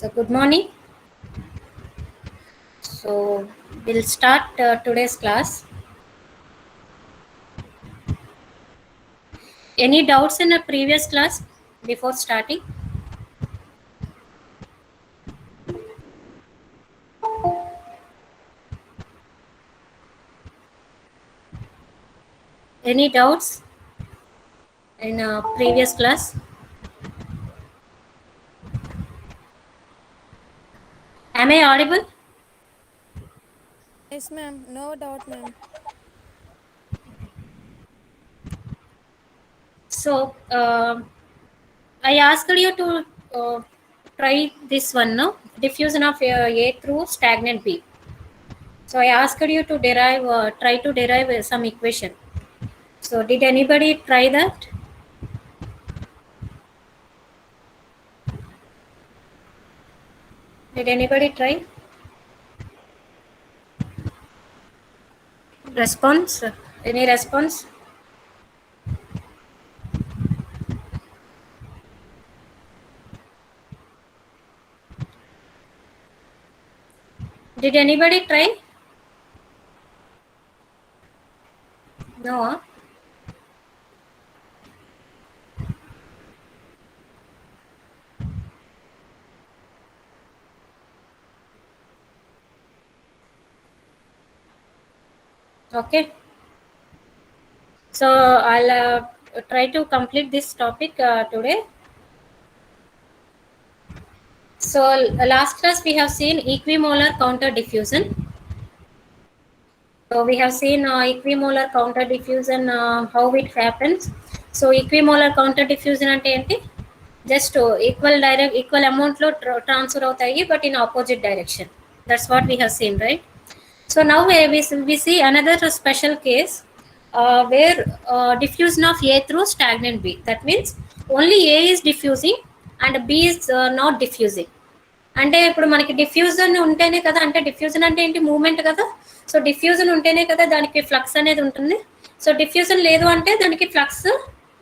So, good morning. So, we'll start today's class. Any doubts in the previous class before starting? Any doubts in previous class? Am I audible? Yes, ma'am. No doubt, ma'am. So, I asked you to try this one, no? Diffusion of A through stagnant B. So, I asked you to try to derive some equation. So, did anybody try that? Did anybody try? Response? Any response? Did anybody try? No. Huh? Okay. So I'll try to complete this topic today. So last class we have seen equimolar counter diffusion. So we have seen equimolar counter diffusion, how it happens. So equimolar counter diffusion ante enti? Just equal amount lo transfer avutayi, but in opposite direction. That's what we have seen, right? So now we see another special case where diffusion of A through stagnant B. That means only A is diffusing and B is not diffusing. అంటే ఇప్పుడు మనకి diffusion ఉంటేనే కదా, అంటే diffusion అంటే ఏంటి, movement కదా. So diffusion ఉంటేనే కదా దానికి ఫ్లక్స్ అనేది ఉంటుంది. సో డిఫ్యూజన్ లేదు అంటే దానికి ఫ్లక్స్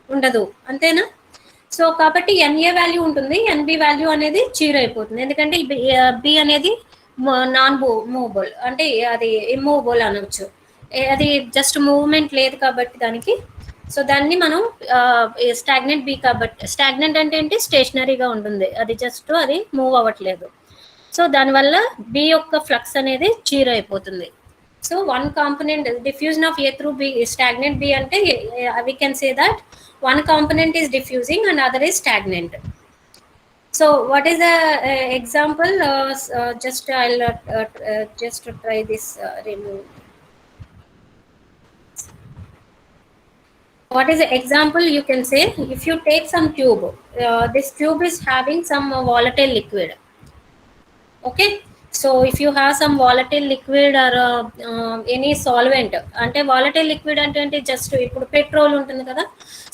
ఉండదు, అంతేనా. సో కాబట్టి ఎన్ఏ వాల్యూ ఉంటుంది, ఎన్బి వాల్యూ అనేది జీరో అయిపోతుంది. ఎందుకంటే బి అనేది నాన్ మూవబుల్, అంటే అది ఇమ్మూవబుల్ అనవచ్చు. అది జస్ట్ మూవ్మెంట్ లేదు కాబట్టి దానికి. సో దాన్ని మనం స్టాగ్నెంట్ బి, కాబట్టి స్టాగ్నెంట్ అంటే ఏంటి, స్టేషనరీగా ఉంటుంది, అది జస్ట్ అది మూవ్ అవ్వట్లేదు. సో దానివల్ల బి యొక్క ఫ్లక్స్ అనేది జీరో అయిపోతుంది. So one component diffusion of A through B, stagnant B అంటే we can say that one component is diffusing and other is stagnant. So what is the example? Just I'll just try this remove. What is the example? You can say if you take some tube, this tube is having some volatile liquid. Okay, so if you have some volatile liquid or any solvent, అంటే volatile liquid అంటే just ఇప్పుడు petrol ఉంటుంది కదా.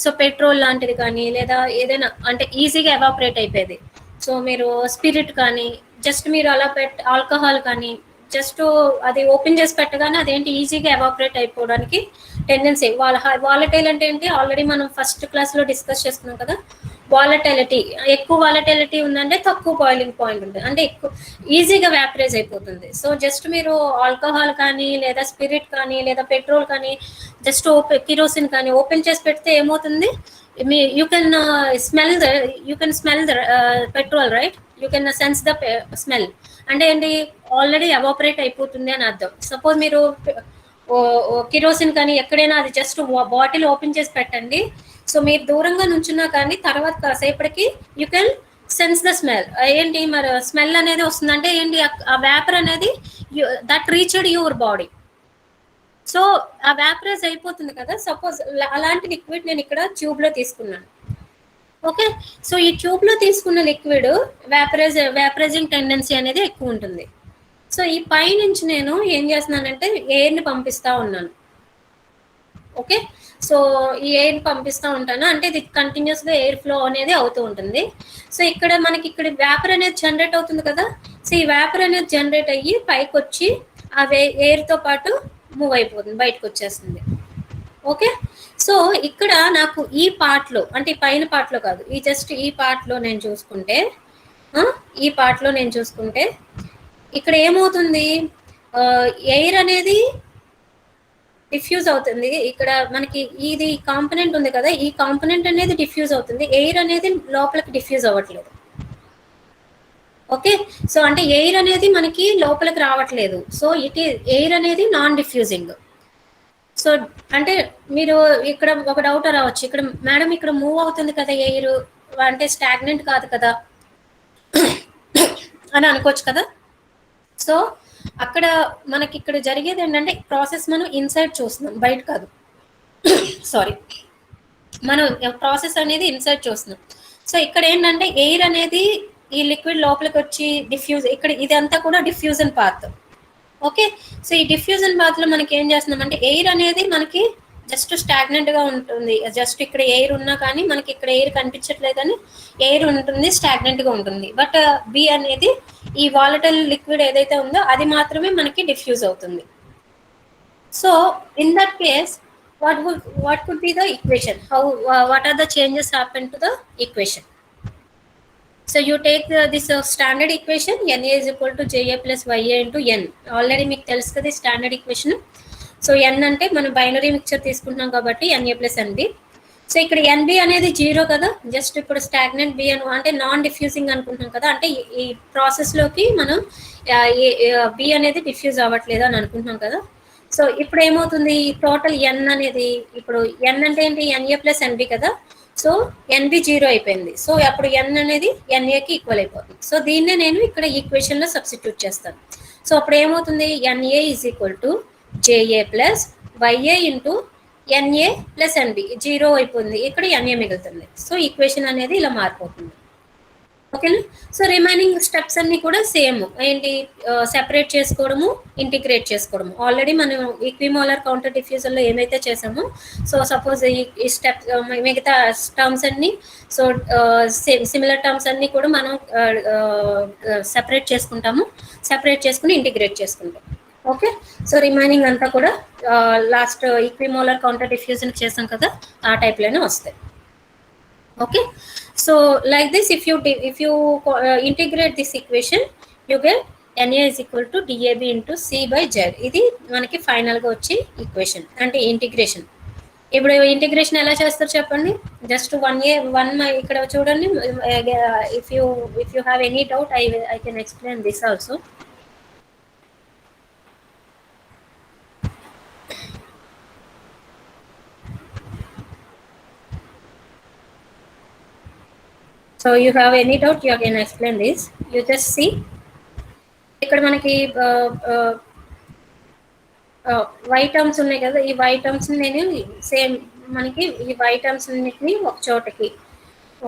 So petrol లాంటిది కానీ లేదా ఏదైనా అంటే ఈజీగా ఎవాపరేట్ అయిపోయేది. సో మీరు స్పిరిట్ కానీ జస్ట్ మీరు అలా ఆల్కహాల్ కానీ జస్ట్ అది ఓపెన్ చేసి పెట్టగానే అదేంటి ఈజీగా ఎవాపరేట్ అయిపోవడానికి టెండెన్సీ. వాలటైల్ అంటే ఏంటి, ఆల్రెడీ మనం ఫస్ట్ క్లాస్లో డిస్కస్ చేసుకున్నాం కదా. వాలటిలిటీ, ఎక్కువ వాలటిలిటీ ఉందంటే తక్కువ బాయిలింగ్ పాయింట్ ఉంటుంది, అంటే ఎక్కువ ఈజీగా వ్యాపరైజ్ అయిపోతుంది. సో జస్ట్ మీరు ఆల్కహాల్ కానీ లేదా స్పిరిట్ కానీ లేదా పెట్రోల్ కానీ జస్ట్ కిరోసిన్ కానీ ఓపెన్ చేసి పెడితే ఏమవుతుంది, you can smell the petrol, right? You can sense the smell. అంటే ఏంటి, ఆల్రెడీ ఎవాపరేట్ అయిపోతుంది అని అర్థం. సపోజ్ మీరు కిరోసిన్ కానీ ఎక్కడైనా అది జస్ట్ బాటిల్ ఓపెన్ చేసి పెట్టండి. సో మీరు దూరంగా నుంచున్నా కానీ తర్వాత కాసేపటికి you can sense the smell. ఏంటి మరి స్మెల్ అనేది వస్తుందంటే ఏంటి, ఆ వేపర్ అనేది that reached your body. So ఆ వ్యాపరైజ్ అయిపోతుంది కదా. సపోజ్ అలాంటి లిక్విడ్ నేను ఇక్కడ ట్యూబ్ లో తీసుకున్నాను. ఓకే, సో ఈ ట్యూబ్ లో తీసుకున్న లిక్విడ్ వ్యాపరైజింగ్ టెండెన్సీ అనేది ఎక్కువ ఉంటుంది. సో ఈ పై నుంచి నేను ఏం చేస్తున్నానంటే ఎయిర్ని పంపిస్తా ఉన్నాను. ఓకే, సో ఈ ఎయిర్ పంపిస్తూ ఉంటాను, అంటే ఇది కంటిన్యూస్గా ఎయిర్ ఫ్లో అనేది అవుతూ ఉంటుంది. సో ఇక్కడ మనకి ఇక్కడ వేపర్ అనేది జనరేట్ అవుతుంది కదా. సో ఈ వేపర్ అనేది జనరేట్ అయ్యి పైకి వచ్చి ఆ ఎయిర్తో పాటు మూవ్ అయిపోతుంది, బయటకు వచ్చేస్తుంది. ఓకే, సో ఇక్కడ నాకు ఈ పార్ట్లో, అంటే ఈ పైన పార్ట్లో కాదు, ఈ జస్ట్ ఈ పార్ట్లో నేను చూసుకుంటే ఈ పార్ట్లో నేను చూసుకుంటే ఇక్కడ ఏమవుతుంది, ఎయిర్ అనేది డిఫ్యూజ్ అవుతుంది. ఇక్కడ మనకి ఇది కాంపనెంట్ ఉంది కదా, ఈ కాంపనెంట్ అనేది డిఫ్యూజ్ అవుతుంది, ఎయిర్ అనేది లోపలికి డిఫ్యూజ్ అవ్వట్లేదు. ఓకే, సో అంటే ఎయిర్ అనేది మనకి లోపలికి రావట్లేదు. సో ఇట్ ఈ ఎయిర్ అనేది నాన్ డిఫ్యూజింగ్. సో అంటే మీరు ఇక్కడ ఒక డౌట్ రావచ్చు, ఇక్కడ మేడం ఇక్కడ మూవ్ అవుతుంది కదా ఎయిర్, అంటే స్టాగ్నెంట్ కాదు కదా అని అనుకోవచ్చు కదా. సో అక్కడ మనకి ఇక్కడ జరిగేది ఏంటంటే ప్రాసెస్ మనం ఇన్సైడ్ చూస్తున్నాం, బయట కాదు. సారీ, మనం ప్రాసెస్ అనేది ఇన్సైడ్ చూస్తున్నాం. సో ఇక్కడ ఏంటంటే ఎయిర్ అనేది ఈ లిక్విడ్ లోపలికి వచ్చి డిఫ్యూజ్, ఇక్కడ ఇదంతా కూడా డిఫ్యూజన్ పాత్. ఓకే, సో ఈ డిఫ్యూజన్ పాత్ లో మనకి ఏం చేస్తున్నాం అంటే ఎయిర్ అనేది మనకి జస్ట్ స్టాగ్నెంట్ గా ఉంటుంది. జస్ట్ ఇక్కడ ఎయిర్ ఉన్నా కానీ మనకి ఇక్కడ ఎయిర్ కనిపించట్లేదు, కానీ ఎయిర్ ఉంటుంది, స్టాగ్నెంట్ గా ఉంటుంది. బట్ బి అనేది ఈ వాలటైల్ లిక్విడ్ ఏదైతే ఉందో అది మాత్రమే మనకి డిఫ్యూజ్ అవుతుంది. So in that case what could be the equation, how what are the changes happen to the equation? So you take this standard equation, Na is equal to Ja plus Ya into n. Already మీకు తెలుసు కదా standard equation. So n అంటే మనం binary mixture తీసుకుంటున్నాం కాబట్టి Na plus Nb. So ఇక్కడ Nb అనేది 0 కదా, జస్ట్ ఇప్పుడు స్టాగ్నెంట్ బి అంటే నాన్ డిఫ్యూజింగ్ అనుకుంటున్నాం కదా, అంటే ఈ ప్రాసెస్లోకి మనం బి అనేది డిఫ్యూజ్ అవ్వట్లేదు అని అనుకుంటున్నాం కదా. సో ఇప్పుడు ఏమవుతుంది, టోటల్ ఎన్ అనేది, ఇప్పుడు ఎన్ అంటే ఏంటి, Na ప్లస్ ఎన్బి కదా. సో ఎన్బి 0 అయిపోయింది. సో అప్పుడు ఎన్ అనేది ఎన్ఏకి ఈక్వల్ అయిపోతుంది. సో దీన్నే నేను ఇక్కడ ఈక్వేషన్ లో సబ్స్టిట్యూట్ చేస్తాను. సో అప్పుడు ఏమవుతుంది, NA is equal to JA plus YA into NA plus NB. 0 అయిపోయింది, ఇక్కడ ఎన్ఏ మిగులుతుంది. సో ఈక్వేషన్ అనేది ఇలా మారిపోతుంది. ఓకేనా. సో రిమైనింగ్ స్టెప్స్ అన్ని కూడా సేమ్ ఏంటి, సెపరేట్ చేసుకోవడము, ఇంటిగ్రేట్ చేసుకోవడము. ఆల్రెడీ మనం ఈక్విమోలార్ కౌంటర్ డిఫ్యూజన్ లో ఏమైతే చేసామో, సో సపోజ్ ఈ స్టెప్ మిగతా టర్మ్స్ అన్ని, సో సిమిలర్ టర్మ్స్ అన్ని కూడా మనం సెపరేట్ చేసుకుంటాము, సెపరేట్ చేసుకుని ఇంటిగ్రేట్ చేసుకుంటాం. ఓకే, సో రిమైనింగ్ అంతా కూడా లాస్ట్ ఈక్విమోలార్ కౌంటర్ డిఫ్యూజన్ చేసాం కదా, ఆ టైప్లోనే వస్తాయి. Okay, so like this, if you integrate this equation, you get Na is equal to Dab into C by Z. ఇది మనకి ఫైనల్ గా వచ్చి ఈక్వేషన్ అంటే ఇంటిగ్రేషన్. ఇప్పుడు ఇంటిగ్రేషన్ ఎలా చేస్తారు చెప్పండి, జస్ట్ 1 ఇక్కడ చూడండి. If you have any doubt I can explain this also. So you have any doubt, you can explain this. You just see. ఇక్కడ మనకి వై టర్మ్స్ ఉన్నాయి కదా, ఈ వై టర్మ్స్ నేను సేమ్ మనకి ఈ వై టర్మ్స్ అన్నిటిని ఒక చోటకి.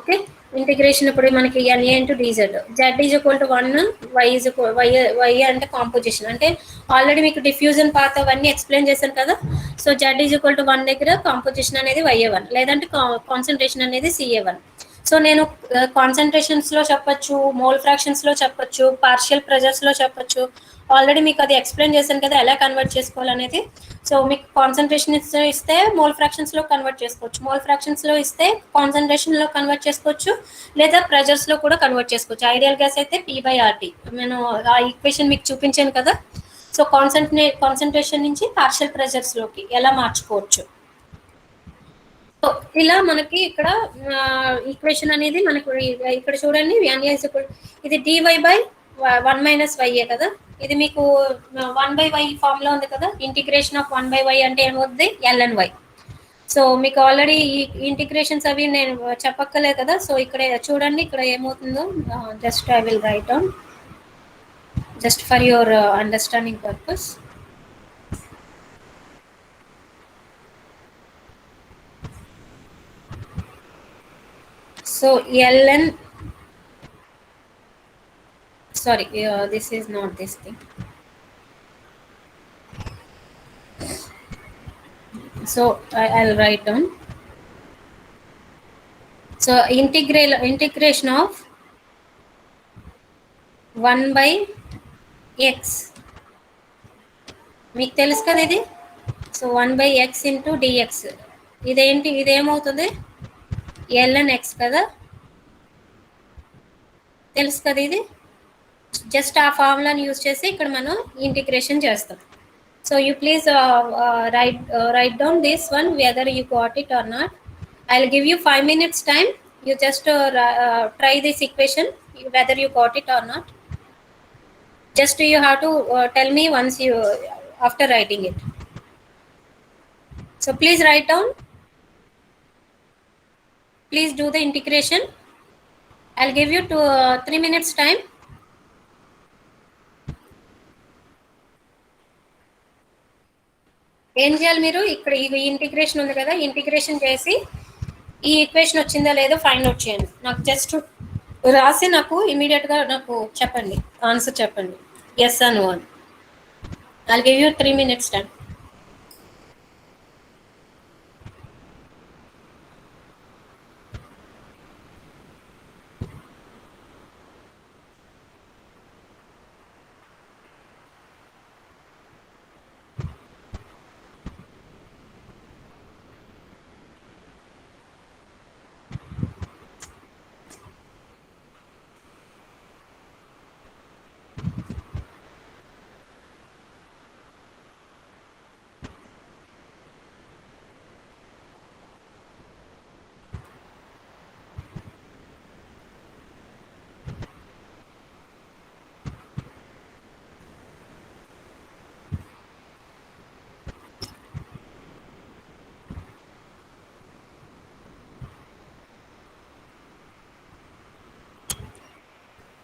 ఓకే, ఇంటిగ్రేషన్ ఇప్పుడు మనకి NA into DZ, Z is equal to 1, Y is Y అంటే కాంపోజిషన్, అంటే ఆల్రెడీ మీకు డిఫ్యూజన్ పాత్ అవన్నీ ఎక్స్ప్లెయిన్ చేశాను కదా. So Z is equal to 1 దగ్గర కాంపోజిషన్ అనేది YA1, లేదంటే కాన్సన్ట్రేషన్ అనేది CA1. సో నేను కాన్సన్ట్రేషన్స్ లో చెప్పొచ్చు, మోల్ ఫ్రాక్షన్స్ లో చెప్పొచ్చు, పార్షియల్ ప్రెజర్స్ లో చెప్పొచ్చు. ఆల్రెడీ మీకు అది ఎక్స్ప్లెయిన్ చేశాను కదా ఎలా కన్వర్ట్ చేసుకోవాలనేది. సో మీకు కాన్సన్ట్రేషన్ ఇస్తే మోల్ ఫ్రాక్షన్స్ లో కన్వర్ట్ చేసుకోవచ్చు, మోల్ ఫ్రాక్షన్స్ లో ఇస్తే కాన్సన్ట్రేషన్ లో కన్వర్ట్ చేసుకోవచ్చు, లేదా ప్రెజర్స్ లో కూడా కన్వర్ట్ చేసుకోవచ్చు. ఐడియల్ గ్యాస్ అయితే P/RT, నేను ఆ ఈక్వేషన్ మీకు చూపించాను కదా. సో కాన్సన్ట్రేషన్ నుంచి పార్షియల్ ప్రెజర్స్ లోకి ఎలా మార్చుకోవచ్చు. సో ఇలా మనకి ఇక్కడ ఈక్వేషన్ అనేది మనకు ఇక్కడ చూడండి, ఇది dy బై 1 - YA కదా. ఇది మీకు 1/y ఫామ్ లో ఉంది కదా. ఇంటిగ్రేషన్ ఆఫ్ 1/y అంటే ఏమవుతుంది, lny. సో మీకు ఆల్రెడీ ఈ ఇంటిగ్రేషన్స్ అవి నేను చెప్పక్కలేదు కదా. సో ఇక్కడ చూడండి, ఇక్కడ ఏమవుతుందో just I will write down just for your understanding purpose. So ln, sorry, this is not this thing. So I'll write down. So integration of 1/x, మీకు తెలుసు కదా ఇది. సో 1/x ఇంటూ dx, ఇదేంటి, ఇదేమవుతుంది ln x కదా. తెలుసు కదా ఇది. Just ఆ ఫార్ములాని యూజ్ చేసి ఇక్కడ మనం ఇంటిగ్రేషన్ చేస్తాం. So you please write down this one whether you got it or not. I'll give you 5 minutes time. You just try this equation whether you got it or not. Just you have to tell me once you after writing it. So please write down. Please do the integration. I'll give you 3 minutes time. ఏం చేయాలి మీరు? ఇక్కడ ఈ integration ఉంది కదా, integration చేసి ఈ equation వచ్చిందా లేదో ఫైండ్ అవుట్ చేయండి. నాకు జస్ట్ రాసి నాకు ఇమీడియట్గా నాకు చెప్పండి, ఆన్సర్ చెప్పండి, ఎస్ అని నో అని. I'll give you 3 minutes time.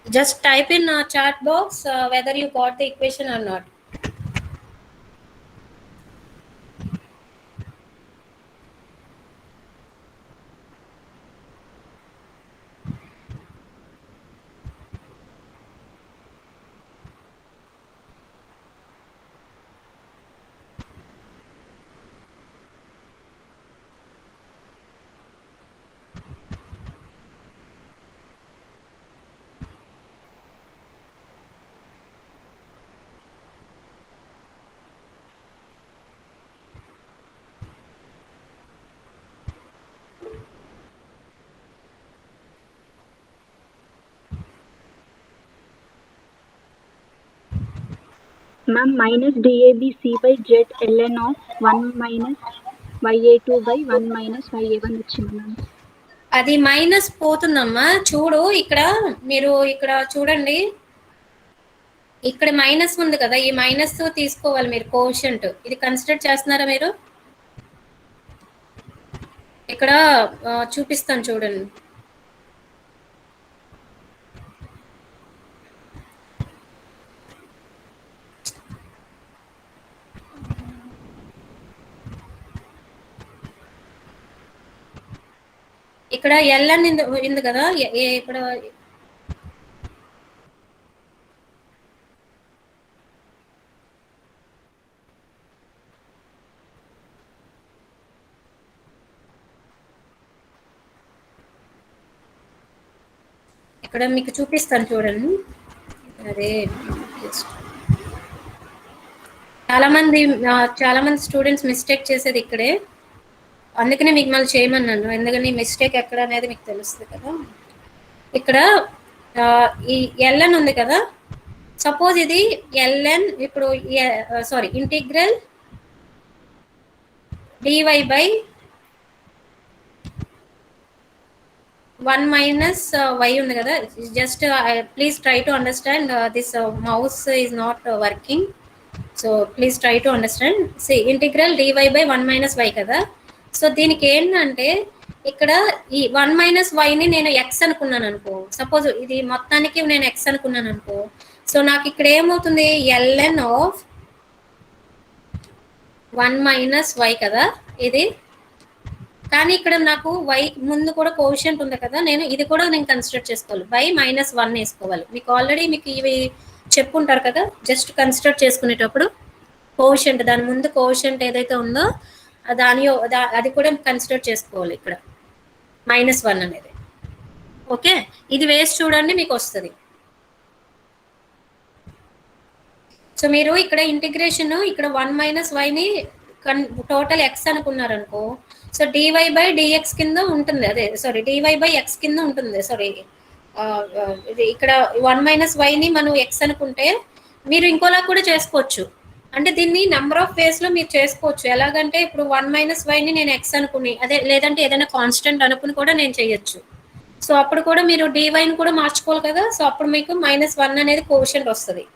Just type in chat box whether you got the equation or not. Ma'am, minus DABC by Z ln of 1 minus YA2 by 1 minus YA1 వచ్చింది ma'am. అది minus పోతుందమ్మా. చూడు ఇక్కడ, మీరు ఇక్కడ చూడండి, ఇక్కడ minus ఉంది కదా, ఈ మైనస్ తీసుకోవాలి మీరు కోషంట్. ఇది కన్సిడర్ చేస్తున్నారా మీరు? ఇక్కడ చూపిస్తాను చూడండి. ఇక్కడ ఎల్ఎన్ ఉంది కదా, ఇక్కడ ఇక్కడ మీకు చూపిస్తాను చూడండి. అదే చాలా మంది స్టూడెంట్స్ మిస్టేక్ చేసేది ఇక్కడే, అందుకనే మీకు మళ్ళీ చేయమన్నాను. ఎందుకని మిస్టేక్ ఎక్కడ అనేది మీకు తెలుస్తుంది కదా. ఇక్కడ ఈ ఎల్ఎన్ ఉంది కదా, సపోజ్ ఇది ఎల్ఎన్, ఇప్పుడు sorry integral D Y by 1 minus Y ఉంది కదా. Just please try to understand, this mouse is not working, so please try to understand. See integral D Y by 1 minus Y కదా. సో దీనికి ఏంటంటే ఇక్కడ ఈ 1 మైనస్ వైని నేను ఎక్స్ అనుకున్నాను అనుకో, సపోజ్ ఇది మొత్తానికి నేను ఎక్స్ అనుకున్నాను అనుకో. సో నాకు ఇక్కడ ఏమవుతుంది, ఎల్ఎన్ ఆఫ్ 1 మైనస్ వై కదా ఇది. కానీ ఇక్కడ నాకు వై ముందు కూడా కోషంట్ ఉంది కదా, ఇది కూడా నేను కన్సిడర్ చేసుకోవాలి. వై మైనస్ 1 వేసుకోవాలి. మీకు ఆల్రెడీ మీకు ఇవి చెప్పుంటారు కదా, జస్ట్ కన్సిడర్ చేసుకునేటప్పుడు కోషంట్, దాని ముందు కోషంట్ ఏదైతే ఉందో అది కూడా కన్సిడర్ చేసుకోవాలి. ఇక్కడ -1 అనేది. ఓకే, ఇది వేసి చూడండి, మీకు వస్తుంది. సో మీరు ఇక్కడ ఇంటిగ్రేషన్, ఇక్కడ 1 మైనస్ వైని టోటల్ ఎక్స్ అనుకున్నారు అనుకో, సో డివై బై డిఎక్స్ కింద ఉంటుంది, అదే సారీ డివై బై ఎక్స్ కింద ఉంటుంది, సారీ ఇది ఇక్కడ 1 - y ని మనం x అనుకుంటే మీరు ఇంకోలా కూడా చేసుకోవచ్చు. అంటే దీన్ని నెంబర్ ఆఫ్ వేస్ లో మీరు చేసుకోవచ్చు. ఎలాగంటే ఇప్పుడు 1 - y ని నేను x అనుకుని అదే లేదంటే ఏదైనా కాన్స్టెంట్ అనుకుని కూడా నేను చేయొచ్చు. సో అప్పుడు కూడా మీరు dy ని కూడా మార్చుకోవాలి కదా. సో అప్పుడు మీకు -1 అనేది కోషంట్ వస్తుంది.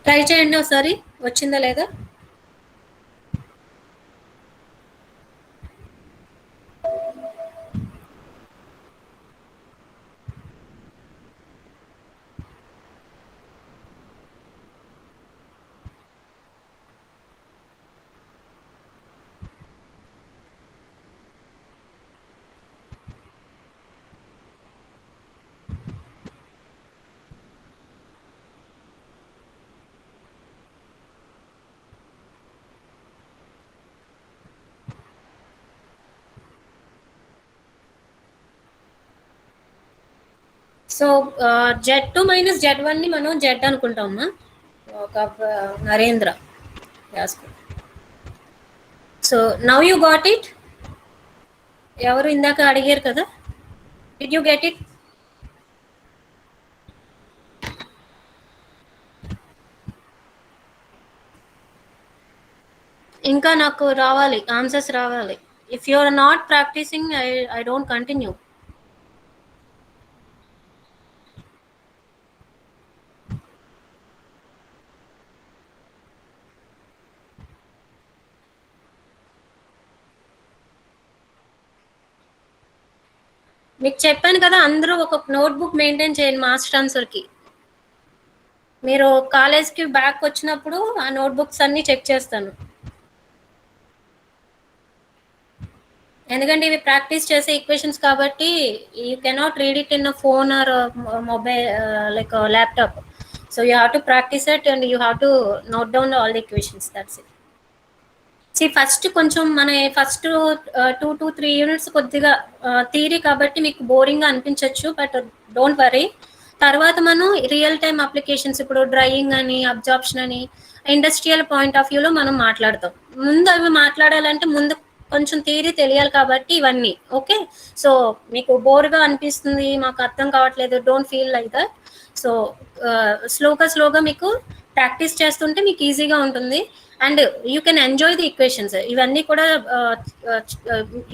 ట్రై చేయండి ఒకసారి వచ్చిందా లేదా. సో Z2 - Z1ని మనం Z అనుకుంటామా. ఒక నరేంద్ర రాసుకో. So now you got it. ఎవరు ఇందాక అడిగారు కదా, డిడ్ యూ గెట్ ఇట్? ఇంకా నాకు రావాలి, ఆన్సర్స్ రావాలి. If you are not practicing I don't continue. మీకు చెప్పాను కదా, అందరూ ఒక నోట్బుక్ మెయింటైన్ చేయండి మాస్ ట్రాన్స్ఫర్కి. మీరు కాలేజ్కి బ్యాక్ వచ్చినప్పుడు ఆ నోట్బుక్స్ అన్నీ చెక్ చేస్తాను. ఎందుకంటే ఇవి ప్రాక్టీస్ చేసే ఈక్వేషన్స్ కాబట్టి you cannot read it in phone or mobile like laptop. So you have to practice it and you have to note down all the equations. That's it. First కొంచెం మన first 2 to 3 units కొద్దిగా theory కాబట్టి మీకు బోరింగ్గా అనిపించవచ్చు. But don't worry, తర్వాత మనం real time applications ఇప్పుడు drying అని అబ్జార్ప్షన్ అని ఇండస్ట్రియల్ పాయింట్ ఆఫ్ వ్యూలో మనం మాట్లాడతాం. ముందు అవి మాట్లాడాలంటే ముందు కొంచెం థియరీ తెలియాలి కాబట్టి ఇవన్నీ ఓకే. సో మీకు బోర్గా అనిపిస్తుంది, మాకు అర్థం కావట్లేదు, don't feel like that. So స్లోగా మీకు ప్రాక్టీస్ చేస్తుంటే మీకు ఈజీగా ఉంటుంది and you can enjoy the equations. ఇవన్నీ కూడా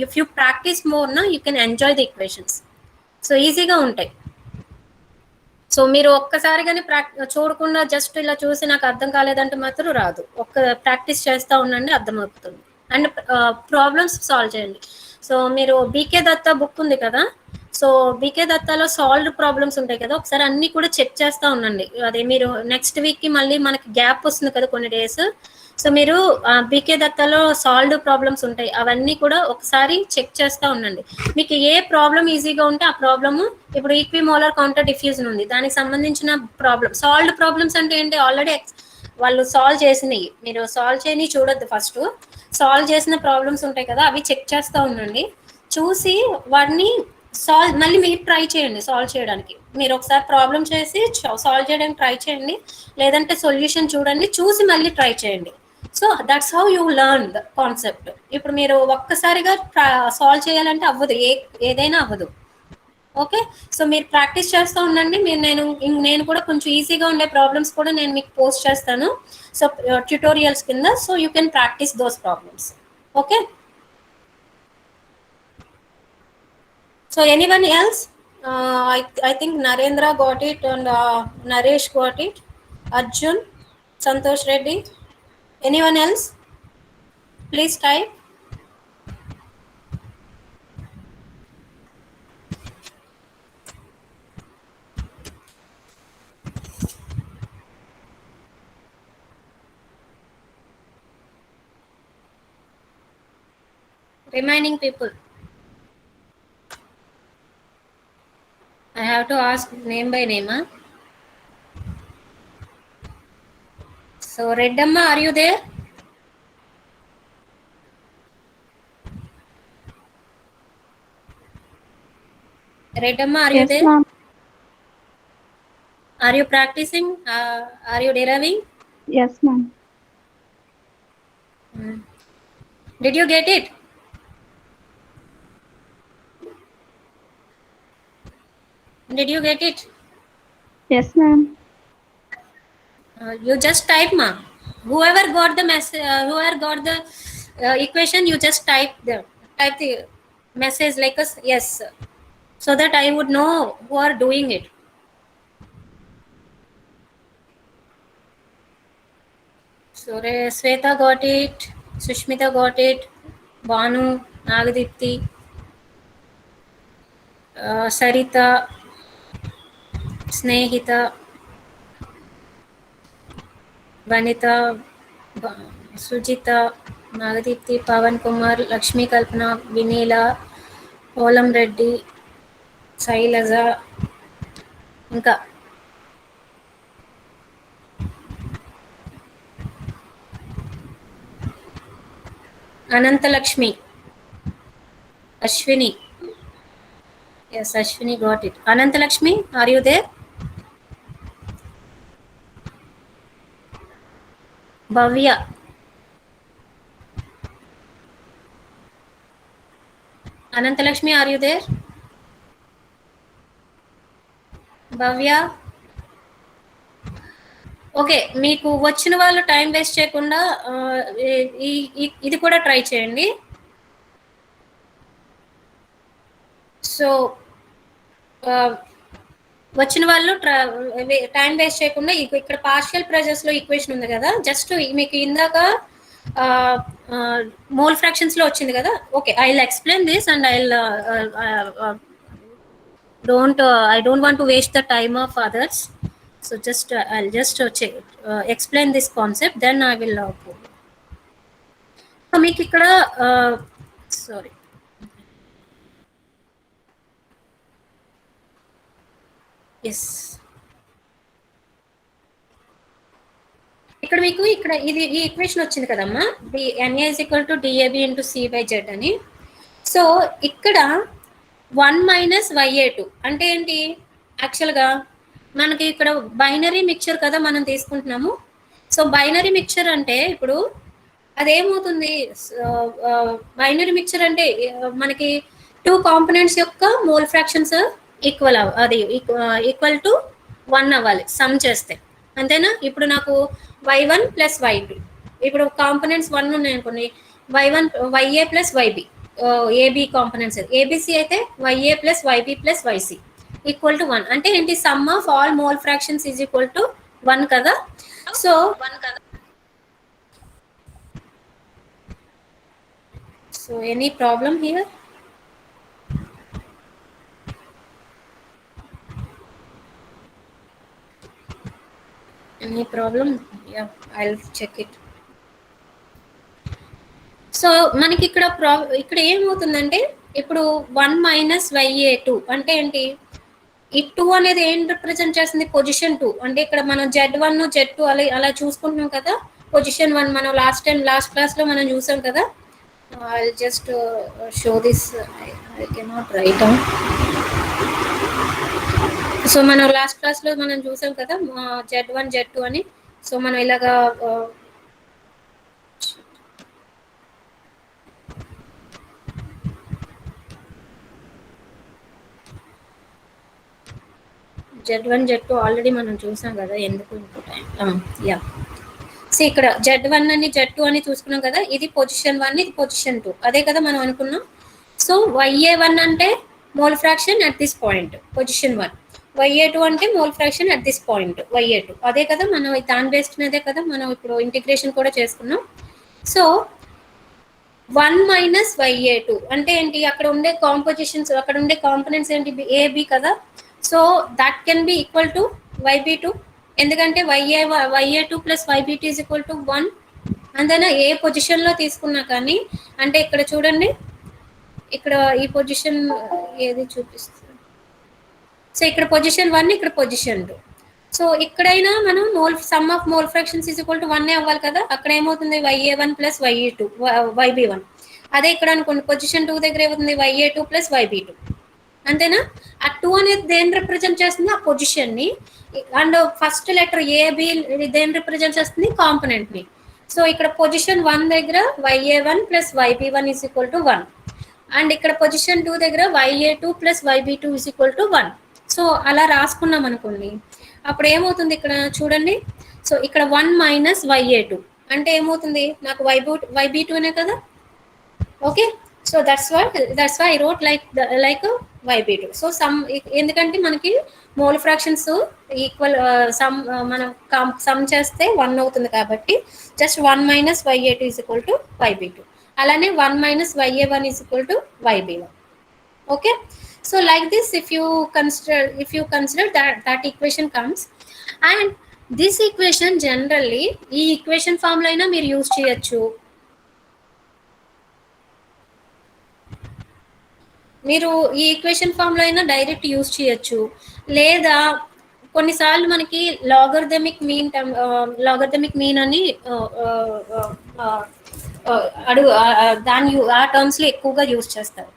ఇఫ్ యూ ప్రాక్టీస్ మోర్ నా you can enjoy the equations. So ఈజీగా ఉంటాయి. సో మీరు ఒక్కసారిగానే చూడకుండా జస్ట్ ఇలా చూసి నాకు అర్థం కాలేదంటే మాత్రం రాదు. ప్రాక్టీస్ చేస్తూ ఉండండి, అర్థమవుతుంది. అండ్ ప్రాబ్లమ్స్ సాల్వ్ చేయండి. సో మీరు బీకే దత్తా బుక్ ఉంది కదా, సో బీకే దత్తాలో సాల్వ్డ్ ప్రాబ్లమ్స్ ఉంటాయి కదా, ఒకసారి అన్ని కూడా చెక్ చేస్తూ ఉండండి. అదే మీరు నెక్స్ట్ వీక్కి మళ్ళీ మనకి గ్యాప్ వస్తుంది కదా కొన్ని డేస్. సో మీరు బీకే దత్తాలో సాల్వ్డ్ ప్రాబ్లమ్స్ ఉంటాయి, అవన్నీ కూడా ఒకసారి చెక్ చేస్తూ ఉండండి. మీకు ఏ ప్రాబ్లం ఈజీగా ఉంటే ఆ ప్రాబ్లము, ఇప్పుడు ఈక్విమోలార్ కౌంటర్ డిఫ్యూజన్ ఉంది, దానికి సంబంధించిన ప్రాబ్లం. సాల్వ్డ్ ప్రాబ్లమ్స్ అంటే ఏంటి, ఆల్రెడీ వాళ్ళు సాల్వ్ చేసినవి మీరు సాల్వ్ చేయని చూడొద్దు. ఫస్ట్ సాల్వ్ చేసిన ప్రాబ్లమ్స్ ఉంటాయి కదా, అవి చెక్ చేస్తూ ఉండండి. చూసి వాటిని మళ్ళీ మీరు ట్రై చేయండి సాల్వ్ చేయడానికి. మీరు ఒకసారి ప్రాబ్లం చేసి సాల్వ్ చేయడానికి ట్రై చేయండి, లేదంటే సొల్యూషన్ చూడండి, చూసి మళ్ళీ ట్రై చేయండి. So that's how you learn the concept. ఇప్పుడు మీరు ఒక్కసారిగా సాల్వ్ చేయాలంటే అవ్వదు, ఏదైనా అవ్వదు. ఓకే, సో మీరు ప్రాక్టీస్ చేస్తూ ఉండండి. నేను కూడా కొంచెం ఈజీగా ఉండే ప్రాబ్లమ్స్ కూడా నేను మీకు పోస్ట్ చేస్తాను, సో ట్యుటోరియల్స్ కింద. So you can practice those problems. Okay, so anyone else? I think Narendra got it and Naresh got it. Arjun, Santosh Reddy. Anyone else? Please type. Remaining people, I have to ask name by name. Huh? So Reddamma, are you there? Reddamma, are you Yes, there? ma'am. Are you practicing? Are you deriving? Yes, ma'am. Did you get it? Did you get it? Yes, ma'am. You just type, ma. Whoever got the message, whoever got the equation, you just type the message like us, yes, so that I would know who are doing it. So Sweta got it, Sushmita got it, Banu, Nagadipti, Sarita, Snehita, Vanita, Sujita, Nagadipti, Pavan Kumar, Lakshmi Kalpana, Vinila, Olam Reddy, Sailaja, ఇంకా Anantalakshmi, Ashwini. Yes, Ashwini got it. Anantalakshmi, are you there? Bhavya. Anantalakshmi, are you there? Bhavya. Okay, మీకు వచ్చిన వాళ్ళు time waste చేయకుండా ఇది కూడా try చేయండి. So వచ్చిన వాళ్ళు టైం వేస్ట్ చేయకుండా ఇక్కడ పార్షియల్ ప్రెజర్స్ లో ఈక్వేషన్ ఉంది కదా, జస్ట్ మీకు ఇందాక మోల్ ఫ్రాక్షన్స్ లో వచ్చింది కదా. Okay, I will explain this and I don't want to waste the time of others. So just I'll just explain this concept, then I will so మీకు ఇక్కడ sorry, yes, ఇక్కడ మీకు ఇక్కడ ఇది ఈ ఈక్వేషన్ వచ్చింది కదమ్మా, NA is equal to DAB into C/Z అని. సో ఇక్కడ 1 మైనస్ YA2 అంటే ఏంటి? యాక్చువల్గా మనకి ఇక్కడ బైనరీ మిక్చర్ కదా మనం తీసుకుంటున్నాము. సో బైనరీ మిక్చర్ అంటే ఇప్పుడు అదేమవుతుంది, బైనరీ మిక్చర్ అంటే మనకి 2 కాంపోనెంట్స్ యొక్క మోల్ ఫ్రాక్షన్స్ ఈక్వల్ టు 1 అవ్వాలి సమ్ చేస్తే, అంతేనా? ఇప్పుడు నాకు Y1 ప్లస్ Y2, ఇప్పుడు కాంపోనెంట్స్ 1 ఉన్నాయి అనుకోండి, Y1 YA plus YB, AB components ABC అయితే YA plus YB plus YC equal to 1 అంటే ఏంటి? Some of all mole fractions is equal to 1 కదా. So any problem here? Any problem? Yeah, I'll check it. So మనకి ఇక్కడ ఏమవుతుందంటే ఇప్పుడు 1 minus YA2 అంటే ఏంటి? ఈ 2 అనేది ఏం రిప్రజెంట్ చేస్తుంది? పొజిషన్ 2. అంటే ఇక్కడ మనం Z1 Z2 అలా చూసుకుంటున్నాం కదా. పొజిషన్ 1 మనం లాస్ట్ క్లాస్ లో మనం చూసాం కదా. I'll just show this. I cannot write down. So మనం లాస్ట్ క్లాస్ లో మనం చూసాం కదా Z1 Z2 అని. సో మనం ఇలాగా Z1 Z2 ఆల్రెడీ మనం చూసాం కదా, ఎందుకు యా. సో ఇక్కడ Z1 అని Z2 అని చూసుకున్నాం కదా, ఇది పొజిషన్ 1, ఇది పొజిషన్ 2, అదే కదా మనం అనుకున్నాం. సో YA1 అంటే mole fraction at this point, position 1. YA2 అంటే mole fraction at this point, YA2. అదే కదా మనం దాని బేస్డ్ మీదే కదా మనం ఇప్పుడు ఇంటిగ్రేషన్ కూడా చేసుకున్నాం. సో 1 మైనస్ YA2 అంటే ఏంటి? అక్కడ ఉండే కాంపోజిషన్స్, అక్కడ ఉండే కాంపోనెంట్స్ ఏంటి? AB కదా. So that can be equal to YB2, ఎందుకంటే YA2 plus YB2 is equal to 1. అంతేనా? ఏ పొజిషన్ లో తీసుకున్నా కానీ, అంటే ఇక్కడ చూడండి, ఇక్కడ ఈ పొజిషన్ ఏది చూపిస్తుంది? సో ఇక్కడ పొజిషన్ 1, ఇక్కడ పొజిషన్ 2. సో ఇక్కడైనా మనం some of mole fractions is equal to 1 అవ్వాలి కదా. అక్కడ ఏమవుతుంది? YA1 plus YB1. అదే ఇక్కడ అనుకోండి, పొజిషన్ 2 దగ్గర ఏమవుతుంది? YA2 ప్లస్ YB2, అంతేనా? ఆ 2 అనేది దేని రిప్రజెంట్ చేస్తుంది? ఆ పొజిషన్ ని. అండ్ ఫస్ట్ లెటర్ AB దేని రిప్రజెంట్ చేస్తుంది? కాంపోనెంట్ ని. సో ఇక్కడ పొజిషన్ 1 దగ్గర YA1 plus YB1 is equal to 1, and ఇక్కడ పొజిషన్ 2 దగ్గర YA2 plus YB2 is equal to 1. So అలా రాసుకున్నాం అనుకోండి, అప్పుడు ఏమవుతుంది ఇక్కడ చూడండి. సో ఇక్కడ 1 మైనస్ YA2 అంటే ఏమవుతుంది, నాకు YB2నే కదా. Okay, so that's why I wrote like YB2. So sum, ఎందుకంటే మనకి మోల్ ఫ్రాక్షన్స్ ఈక్వల్, సమ్ మనం సమ్ చేస్తే 1 అవుతుంది కాబట్టి just 1 minus YA2 is equal to YB2. అలానే 1 minus YA1 is equal to YB1. Okay, so like this, if you consider that equation comes, and this equation generally ఈ equation form లో అయినా మీరు use చేయొచ్చు. మీరు ఈ ఈక్వేషన్ ఫామ్ లో అయినా డైరెక్ట్ యూజ్ చేయొచ్చు, లేదా కొన్నిసార్లు మనకి లాగరిథమిక్ మీన్ అని అడుగు దాన్ని ఆ టర్మ్స్ లో ఎక్కువగా యూజ్ చేస్తారు.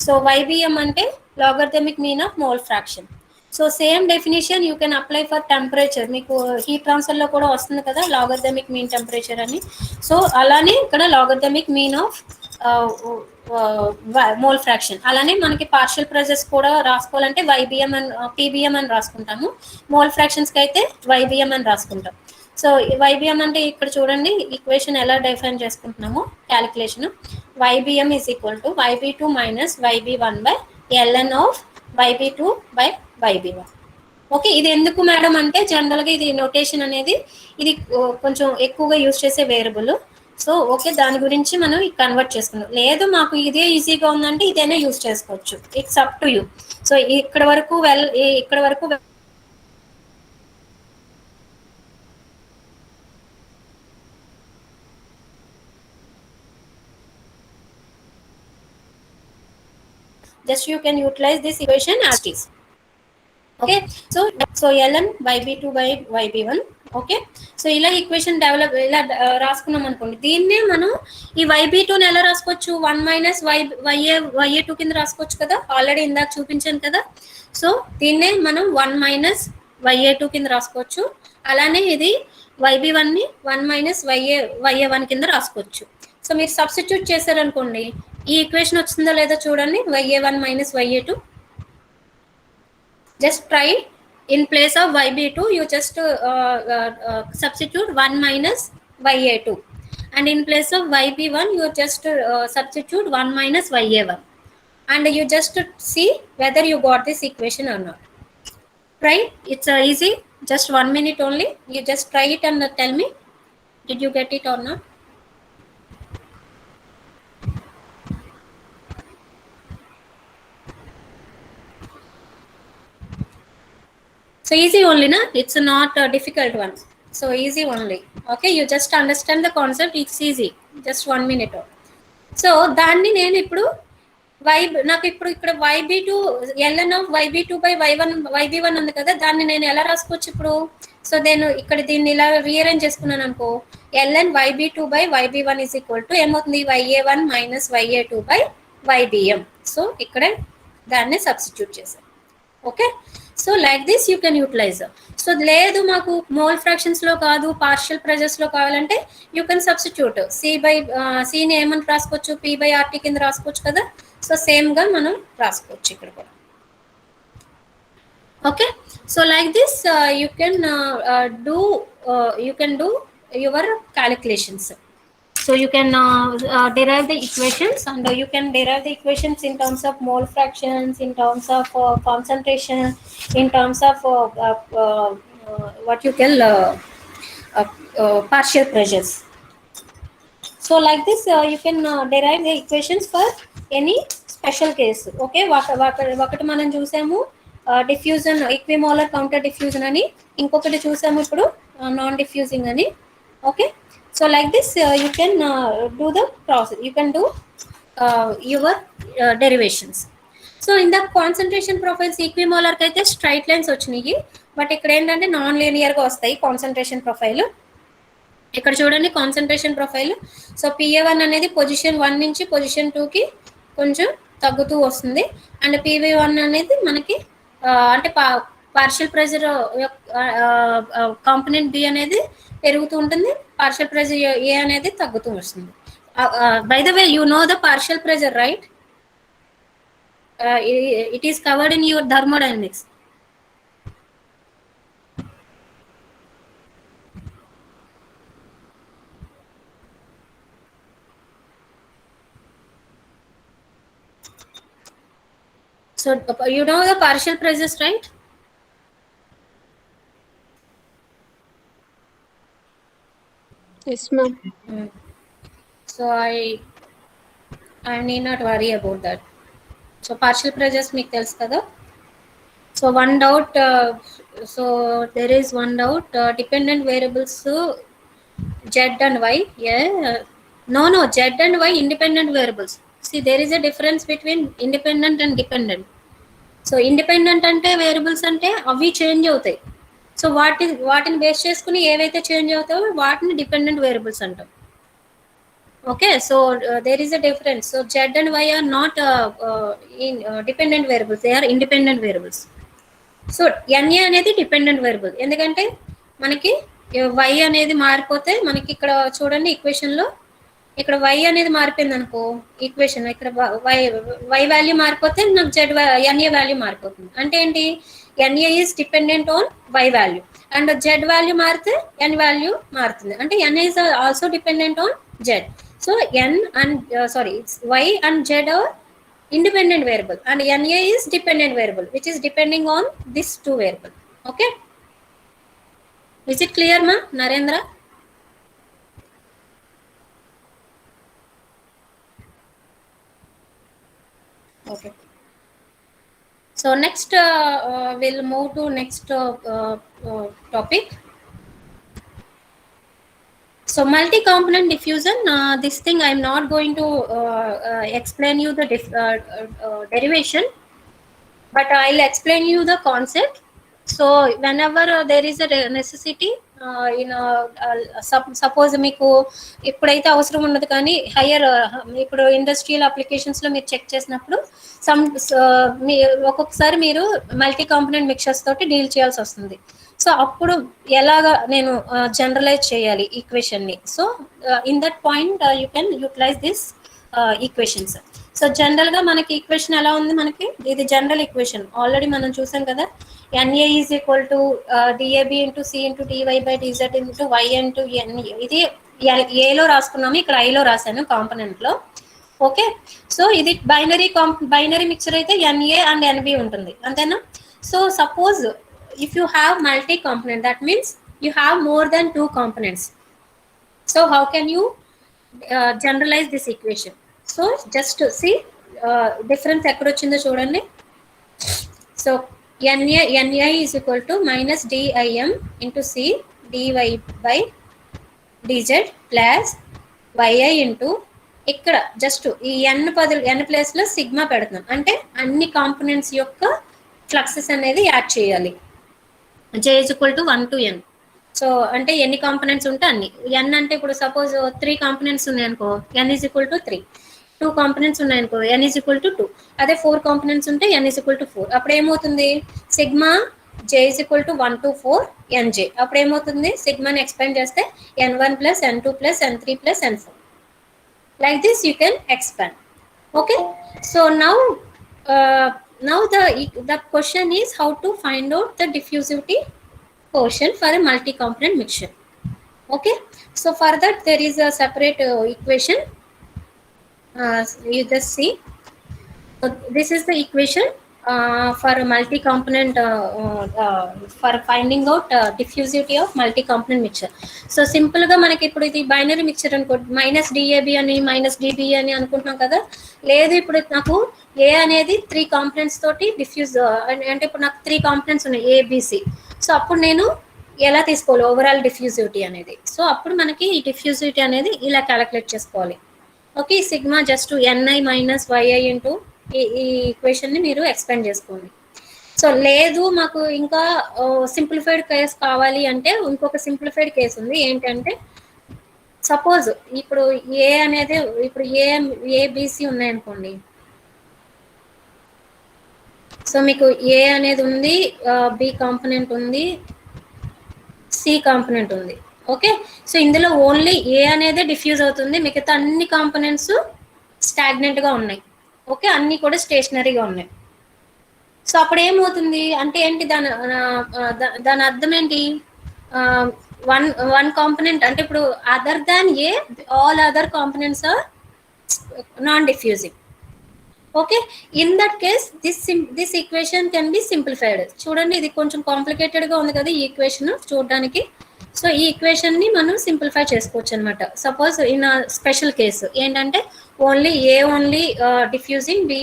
సో YBM అంటే logarithmic mean of mole fraction. So same definition you can apply for temperature. మీకు హీట్ ట్రాన్స్ఫర్ లో కూడా వస్తుంది కదా లాగరిథమిక్ మీన్ టెంపరేచర్ అని. సో అలానే ఇక్కడ logarithmic mean of mole fraction. అలానే మనకి పార్షియల్ ప్రెజర్స్ కూడా రాసుకోవాలంటే YBM అని PBM అని రాసుకుంటాము. మోల్ ఫ్రాక్షన్స్ కి అయితే YBM అని రాసుకుంటాం. సో YBM అంటే ఇక్కడ చూడండి ఈక్వేషన్ ఎలా డిఫైన్ చేసుకుంటున్నాము calculation. YBM is equal to YB2 minus YB1 by ln of YB2 by YB1. Okay, ఇది ఎందుకు మేడం అంటే జనరల్గా ఇది నోటేషన్ అనేది ఇది కొంచెం ఎక్కువగా యూజ్ చేసే వేరియబుల్. సో ఓకే, దాని గురించి మనం కన్వర్ట్ చేసుకున్నాం. లేదు మాకు ఇదే ఈజీగా ఉందంటే ఇదేనే యూజ్ చేసుకోవచ్చు. It's up to you. So ఇక్కడ వరకు just you can utilize this equation as it is. Okay, so ln YB2 by YB1. Okay, so ఇలా ఈక్వేషన్ డెవలప్ ఇలా రాసుకున్నాం అనుకోండి. దీన్నే మనం ఈ YB2ని ఎలా రాసుకోవచ్చు, 1 మైనస్ YA2 కింద రాసుకోవచ్చు కదా, ఆల్రెడీ ఇందాక చూపించాను కదా. సో దీన్నే మనం 1 మైనస్ YA2 కింద రాసుకోవచ్చు. అలానే ఇది YB1ని 1 మైనస్ YA1 కింద రాసుకోవచ్చు. సో మీరు సబ్స్టిట్యూట్ చేశారనుకోండి, ఈ ఈక్వేషన్ వచ్చిందో లేదో చూడండి. YA1 minus YA2. Just try. In place of YB2 you just substitute 1 minus YA2, and in place of YB1 you just substitute 1 minus YA1, and you just see whether you got this equation or not. Try. It's easy, just 1 minute only. You just try it and tell me did you get it or not. So easy only, na? It's not a difficult one. So easy only. Okay, you just understand the concept. It's easy. Just 1 minute. So దాన్ని నేను ఇప్పుడు నాకు ఇప్పుడు ఇక్కడ YB2 ln of YB2 by YB1 ఉంది కదా, దాన్ని నేను ఎలా రాసుకోవచ్చు ఇప్పుడు. సో నేను ఇక్కడ దీన్ని ఇలా రీఅరేంజ్ చేసుకున్నాను అనుకో, ln YB2 by YB1 is equal to ఏమవుతుంది, YA1 minus YA2 by YBM. So ఇక్కడ దాన్ని సబ్స్టిట్యూట్ చేశాను. Okay, so like this you can utilize. So లేదు మాకు మోల్ ఫ్రాక్షన్స్ లో కాదు పార్షియల్ ప్రెజర్స్ లో కావాలంటే యూ కెన్ సబ్స్టిట్యూట్ సిని ఏమని రాసుకోవచ్చు, P/RT కింద రాసుకోవచ్చు కదా. సో సేమ్ గా మనం రాసుకోవచ్చు ఇక్కడ కూడా. Okay, so like this you can do your calculations. So you can derive the equations, and you can derive the equations in terms of mole fractions, in terms of concentration, in terms of what you call partial pressures. So like this you can derive the equations for any special case. Okay, ఒకటి మనం చూసాము diffusion, ఈక్విమోలార్ counter diffusion అని, ఇంకొకటి చూసాము ఇప్పుడు non diffusing అని. Okay, so like this you can do the process, you can do your derivations. So in the concentration profiles equimolar ki aithe straight lines vachinayi, but ikkada endante non linear ga vastayi concentration profile. ఇక్కడ చూడండి concentration profile. So PA1 అనేది position 1 నుంచి position 2 కి కొంచెం తగ్గుతూ వస్తుంది, and PB1 అనేది మనకి అంటే పార్షియల్ ప్రెజర్ కాంపోనెంట్ B అనేది పెరుగుతూ ఉంటుంది, పార్షియల్ ప్రెజర్ A అనేది తగ్గుతూ వస్తుంది. By the way you know the partial pressure, right? It is covered in your thermodynamics. So you know the partial pressures, right? Yes, ma'am. So I need not worry about that. So partial pressures మీకు తెలుసు కదా. So one doubt, so there is one doubt, dependent variables z and y. Yeah, no, z and y independent variables. See, there is a difference between independent and dependent. So independent అంటే variables అంటే అవి change అవుతాయి. So వాటిని base చేసుకుని ఏవైతే change అవుతాయో వాటిని dependent variables అంటాం. Okay, so there is a difference. So Z and Y are not dependent variables, they are independent variables. So NA అనేది డిపెండెంట్ వేరియబుల్, ఎందుకంటే మనకి వై అనేది మారిపోతే మనకి ఇక్కడ చూడండి ఈక్వేషన్ లో ఇక్కడ వై అనేది మారిపోయింది అనుకో, ఈక్వేషన్ ఇక్కడ వై వాల్యూ మారిపోతే నాకు జెడ్ ఎన్ఏ వాల్యూ మారిపోతుంది. అంటే ఏంటి, NA is dependent on Y value and Z value మారితే ఎన్ వాల్యూ మారుతుంది. అంటే N is also dependent on Z. So N and sorry Y and Z are independent variable and NA is dependent variable which is depending on this two variable. Okay, is it clear ma Narendra? Okay, so next we'll move to next topic. So multi-component diffusion, this thing I'm not going to explain you the derivation, but I'll explain you the concept. So whenever there is a necessity, suppose మీకు ఇప్పుడైతే అవసరం ఉండదు కానీ higher ఇప్పుడు industrial అప్లికేషన్స్లో మీరు check చేసినప్పుడు ఒక్కొక్కసారి మీరు మల్టీ కాంపోనెంట్ మిక్చర్స్ తోటి డీల్ చేయాల్సి వస్తుంది. సో అప్పుడు ఎలాగా నేను జనరలైజ్ చేయాలి ఈక్వేషన్ని. So in that point you can utilize this equations. So జనరల్గా మనకి ఈక్వేషన్ ఎలా ఉంది, మనకి ఇది జనరల్ ఈక్వేషన్ ఆల్రెడీ మనం చూసాం కదా. NA is equal to DAB into C into DY by DZ into Y into NA. ఇది ఏలో రాసుకున్నాము, ఇక్కడ ఐలో రాశాను కాంపోనెంట్లో. ఓకే, సో ఇది బైనరీ మిక్చర్ అయితే ఎన్ఏ అండ్ ఎన్బి ఉంటుంది, అంతేనా. So suppose if you have multi component, that means you have more than two components. So how can you generalize this equation? So just to see difference ekkada vachinదో chudandi. So NA is equal to minus DIM into C dy by dz plus yi into ఇక్కడ just ఈ n place లో sigma పెడుతున్నాం, అంటే అన్ని components యొక్క fluxes అనేది add చేయాలి. J is equal to 1 to n. So అంటే ఎన్ని కాంపోనెంట్స్ ఉంటే అన్ని. n అంటే ఇప్పుడు సపోజ్ 3 కాంపోనెంట్స్ ఉన్నాయనుకో n is equal to 3. 2 components ఉన్నాయనుకో n is equal to 2. అదే 4 కాంపోనెంట్స్ ఉంటే n is equal to 4. అప్పుడు ఏమవుతుంది, sigma j is equal to 1 to 4 nj. అప్పుడు ఏమవుతుంది, సిగ్మాని ఎక్స్పాండ్ చేస్తే n1 plus n2 plus n3 plus n4. Like this you can expand. Okay, so now the question is how to find out the diffusivity quotient for a multi-component mixture. Okay, so for that there is a separate equation. You just see. So this is the equation for a multi-component for finding out diffusivity of multi-component mixture. So simple ga manaki ippudu idi binary mixture anko minus DAB ani minus DB ani anukuntunam kada. లేదు ఇప్పుడు నాకు ఏ అనేది 3 components తోటి diffuse అంటే ఇప్పుడు నాకు 3 components ఉన్నాయి ABC. So అప్పుడు నేను ఎలా తీసుకోవాలి ఓవరాల్ డిఫ్యూజివిటీ అనేది. సో అప్పుడు మనకి ఈ డిఫ్యూజివిటీ అనేది ఇలా క్యాలిక్యులేట్ చేసుకోవాలి. Okay, sigma just N I minus Y I into ఈ ఈక్వేషన్ని మీరు ఎక్స్పాండ్ చేసుకోండి. సో లేదు మాకు ఇంకా సింప్లిఫైడ్ కేస్ కావాలి అంటే ఇంకొక సింప్లిఫైడ్ కేసు ఉంది. ఏంటంటే సపోజ్ ఇప్పుడు ఏ అనేది ఇప్పుడు ఏబిసి ఉన్నాయనుకోండి. సో మీకు ఏ అనేది ఉంది, బి కాంపోనెంట్ ఉంది, సి కాంపోనెంట్ ఉంది. ఓకే, సో ఇందులో ఓన్లీ ఏ అనేది డిఫ్యూజ్ అవుతుంది, మిగతా అన్ని కాంపోనెంట్స్ స్టాగ్నెంట్ గా ఉన్నాయి. ఓకే, అన్ని కూడా స్టేషనరీగా ఉన్నాయి. సో అప్పుడు ఏమవుతుంది అంటే ఏంటి, దాని అర్థం ఏంటి, వన్ కాంపోనెంట్ అంటే ఇప్పుడు other than A all other components are non diffusing. Okay, in that case this equation can be simplified. చూడండి ఇది కొంచెం కాంప్లికేటెడ్ గా ఉంది కదా ఈ ఈక్వేషన్ చూడడానికి. సో ఈ ఈక్వేషన్ ని మనం సింప్లిఫై చేసుకోవచ్చు అనమాట. సపోజ్ ఇన్ స్పెషల్ కేసు ఏంటంటే only diffusing, B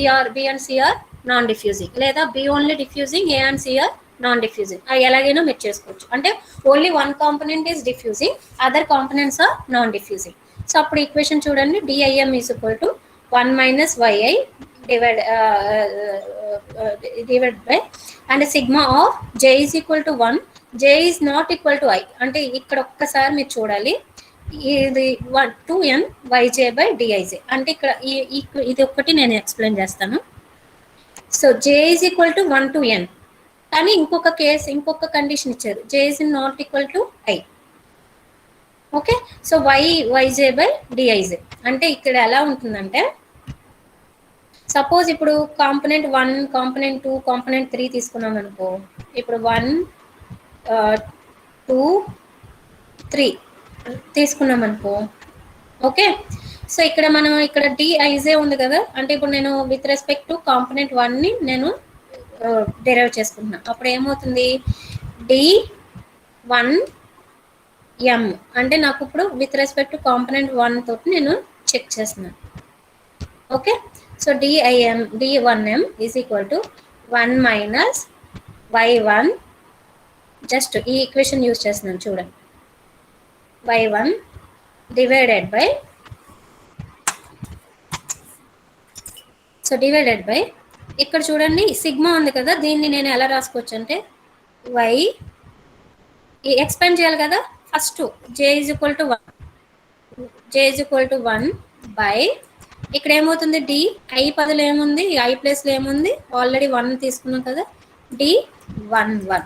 and C are non diffusing, లేదా B only diffusing, A and C are non diffusing. అది ఎలాగైనా మీరు చేసుకోవచ్చు. అంటే only one component is diffusing, other components are non diffusing. So అప్పుడు equation చూడండి, DIM is equal to 1 minus yi divided by, and sigma of j is equal to 1, j is not equal to I. అంటే ఇక్కడ ఒక్కసారి మీరు చూడాలి, ఇది 2n yj by dij. అంటే ఇక్కడ ఇది ఒక్కటి నేను ఎక్స్ప్లెయిన్ చేస్తాను. So j is equal to 1 to n, కానీ ఇంకొక కండిషన్ ఇచ్చారు, j is not equal to I. Okay, so yj by dij అంటే ఇక్కడ ఎలా ఉంటుందంటే, సపోజ్ ఇప్పుడు కాంపోనెంట్ 1, కాంపోనెంట్ 2, కాంపోనెంట్ 3 తీసుకున్నాం అనుకో. ఇప్పుడు 1, 2, 3 తీసుకున్నాం అనుకో. ఓకే, సో ఇక్కడ డిఐజే ఉంది కదా, అంటే ఇప్పుడు నేను విత్ రెస్పెక్ట్ టు కాంపోనెంట్ 1 ని నేను డెరైవ్ చేసుకుంటున్నా. అప్పుడు ఏమవుతుంది, d1 m అంటే నాకు ఇప్పుడు విత్ రెస్పెక్ట్ టు కాంపోనెంట్ 1 తోటి నేను చెక్ చేస్తున్నాను. Okay, so d1m is equal to 1 minus y1, just ఈ ఈక్వేషన్ యూజ్ చేస్తున్నాను చూడండి, y1 divided by, so divided by ఇక్కడ చూడండి సిగ్మా ఉంది కదా, దీన్ని నేను ఎలా రాసుకోవచ్చు అంటే y ఎక్స్పాండ్ చేయాలి కదా, first j is equal to 1 by, ఇక్కడ ఏమవుతుంది, డి ఐ పదులు ఏముంది, ఐ ప్లేస్లో ఏముంది, ఆల్రెడీ 1 తీసుకున్నాం కదా, d11.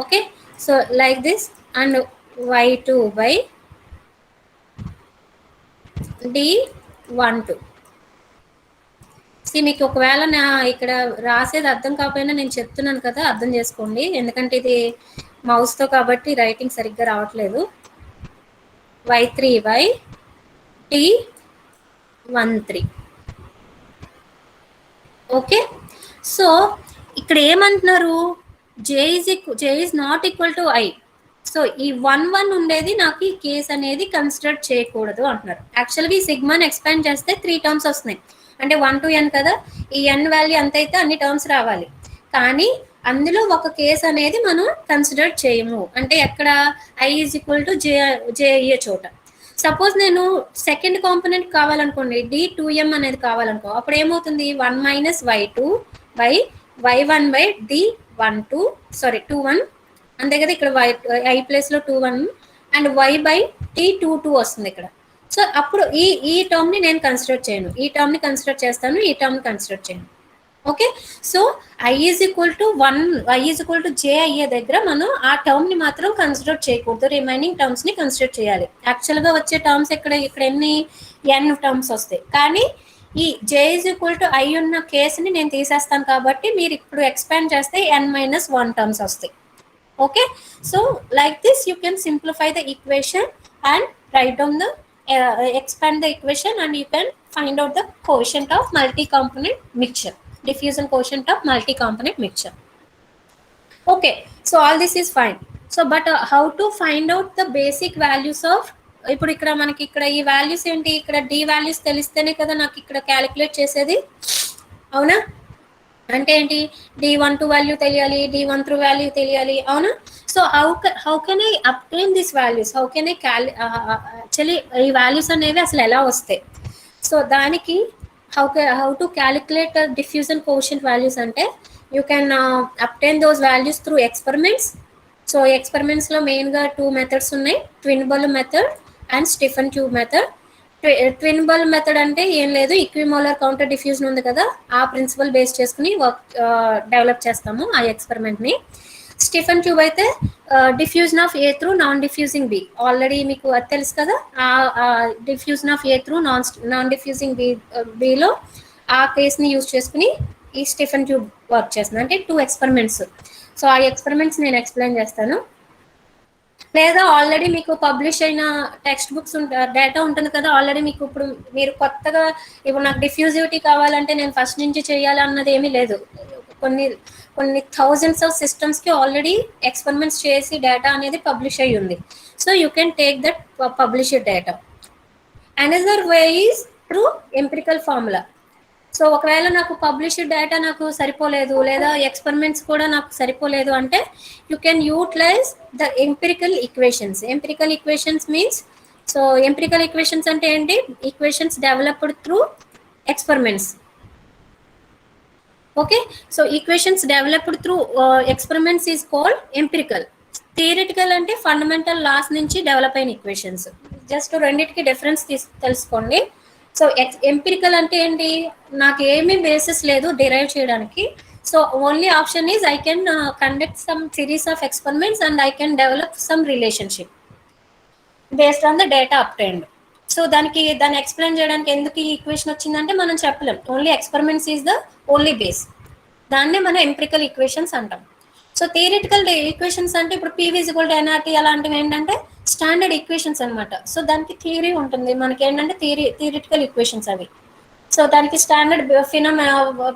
Okay, so like this, and y2 by d12. మీకు ఒకవేళ నా ఇక్కడ రాసేది అర్థం కాకపోయినా నేను చెప్తున్నాను కదా, అర్థం చేసుకోండి. ఎందుకంటే ఇది మౌస్తో కాబట్టి రైటింగ్ సరిగ్గా రావట్లేదు. y3 by d13. Okay, so ఇక్కడ ఏమంటున్నారు, j is not equal to I. So ఈ 1 ఉండేది నాకు ఈ కేస్ అనేది కన్సిడర్ చేయకూడదు అంటున్నారు. యాక్చువల్గా ఈ సిగ్మాని ఎక్స్పాండ్ చేస్తే 3 టర్మ్స్ వస్తున్నాయి, అంటే 1 to n కదా, ఈ n వాల్యూ ఎంత అయితే అన్ని టర్మ్స్ రావాలి. కానీ అందులో ఒక కేస్ అనేది మనం కన్సిడర్ చేయము, అంటే ఎక్కడ i is equal to j అయ్యే చోట. సపోజ్ నేను సెకండ్ కాంపోనెంట్ కావాలనుకోండి, d2m అనేది కావాలనుకో, అప్పుడు ఏమవుతుంది, 1 minus y2 by y1 by d12, sorry 21, అంతే కదా, ఇక్కడ ఐ ప్లేస్లో 21 అండ్ y బై d22 వస్తుంది ఇక్కడ. సో అప్పుడు ఈ టర్మ్ని నేను కన్సిడర్ చేయను, ఈ టర్మ్ని కన్సిడర్ చేస్తాను, ఈ టర్మ్ని కన్సిడర్ చేయను. Okay, so i is equal to 1, i is equal to j అయ్యే దగ్గర మనం ఆ టర్మ్ని మాత్రం కన్సిడర్ చేయకూడదు, రిమైనింగ్ టర్మ్స్ని కన్సిడర్ చేయాలి. యాక్చువల్గా వచ్చే టర్మ్స్ ఇక్కడ ఎన్ని n టర్మ్స్ వస్తాయి, కానీ ఈ j is equal to i ఉన్న కేసుని నేను తీసేస్తాను కాబట్టి మీరు ఇప్పుడు ఎక్స్పాండ్ చేస్తే n-1 టర్మ్స్ వస్తాయి. Okay, so like this you can simplify the equation and write down the expand the equation, and you can find out the coefficient of multi-component mixture, diffusion coefficient of multi-component mixture. Okay, so all this is fine. So but how to find out the basic values of, ఇప్పుడు ఇక్కడ మనకి ఇక్కడ ఈ values ఏంటి, ఇక్కడ d values తెలిస్తేనే కదా నాకు ఇక్కడ క్యాలిక్యులేట్ చేసేది, అవునా? అంటే ఏంటి, d12 వాల్యూ తెలియాలి, d13 వాల్యూ తెలియాలి, అవునా? So how can I obtain this values, how can I actually ఈ వాల్యూస్ అనేవి అసలు ఎలా వస్తాయి? సో దానికి how to calculate diffusion coefficient values అంటే, you can obtain those values through experiments. So ఎక్స్పెరిమెంట్స్లో మెయిన్గా 2 మెథడ్స్ ఉన్నాయి, twin bulb method and Stefan tube method. Twin bulb method అంటే ఏం లేదు, ఈక్విమోలార్ కౌంటర్ డిఫ్యూజన్ ఉంది కదా, ఆ ప్రిన్సిపల్ బేస్ చేసుకుని డెవలప్ చేస్తాము ఆ ఎక్స్పెరిమెంట్ని. స్టిఫెన్ ట్యూబ్ అయితే diffusion of A through non diffusing B, already మీకు అది తెలుసు కదా, ఆ diffusion of A through non diffusing బిలో ఆ కేస్ని యూజ్ చేసుకుని ఈ స్టిఫెన్ ట్యూబ్ వర్క్ చేస్తుంది. అంటే 2 ఎక్స్పెరిమెంట్స్. సో ఆ ఎక్స్పెరిమెంట్స్ నేను ఎక్స్ప్లెయిన్ చేస్తాను. లేదా ఆల్రెడీ మీకు పబ్లిష్ అయిన టెక్స్ట్ బుక్స్ డేటా ఉంటుంది కదా, ఆల్రెడీ మీకు ఇప్పుడు మీరు కొత్తగా ఇప్పుడు నాకు డిఫ్యూజివిటీ కావాలంటే నేను ఫస్ట్ నుంచి చేయాలి అన్నది ఏమీ లేదు. కొన్ని కొన్ని థౌజండ్స్ ఆఫ్ సిస్టమ్స్కి ఆల్రెడీ ఎక్స్పెరిమెంట్స్ చేసి డేటా అనేది పబ్లిష్ అయ్యి ఉంది. So you can take that published data. Another way is through empirical formula. So ఒకవేళ నాకు పబ్లిష్డ్ డేటా నాకు సరిపోలేదు, లేదా ఎక్స్పెరిమెంట్స్ కూడా నాకు సరిపోలేదు అంటే you can utilize the empirical equations. Empirical equations means, so empirical equations అంటే ఏంటి? Equations developed through experiments. Okay, so equations developed through experiments is called empirical. Theoretical అంటే ఫండమెంటల్ లాస్ నుంచి డెవలప్ అయిన ఈక్వేషన్స్. జస్ట్ రెండింటికి difference తెలుసుకోండి. So empirical అంటే ఏంటి? నాకు ఏమీ బేసిస్ లేదు డిరైవ్ చేయడానికి. So only option is I can conduct some series of experiments and I can develop some relationship based on the data obtained. So దాన్ని ఎక్స్ప్లెయిన్ చేయడానికి ఎందుకు ఈ ఈక్వేషన్ వచ్చిందంటే మనం చెప్పలేం. Only experiments is the only base. దాన్నే మనం empirical equations అంటాం. సో థియరిటికల్ ఈక్వేషన్స్ అంటే ఇప్పుడు PV=NRT అలాంటివి ఏంటంటే స్టాండర్డ్ ఈక్వేషన్స్ అనమాట. సో దానికి థియరీ ఉంటుంది, మనకి ఏంటంటే థియరిటికల్ ఈక్వేషన్స్ అవి. సో దానికి స్టాండర్డ్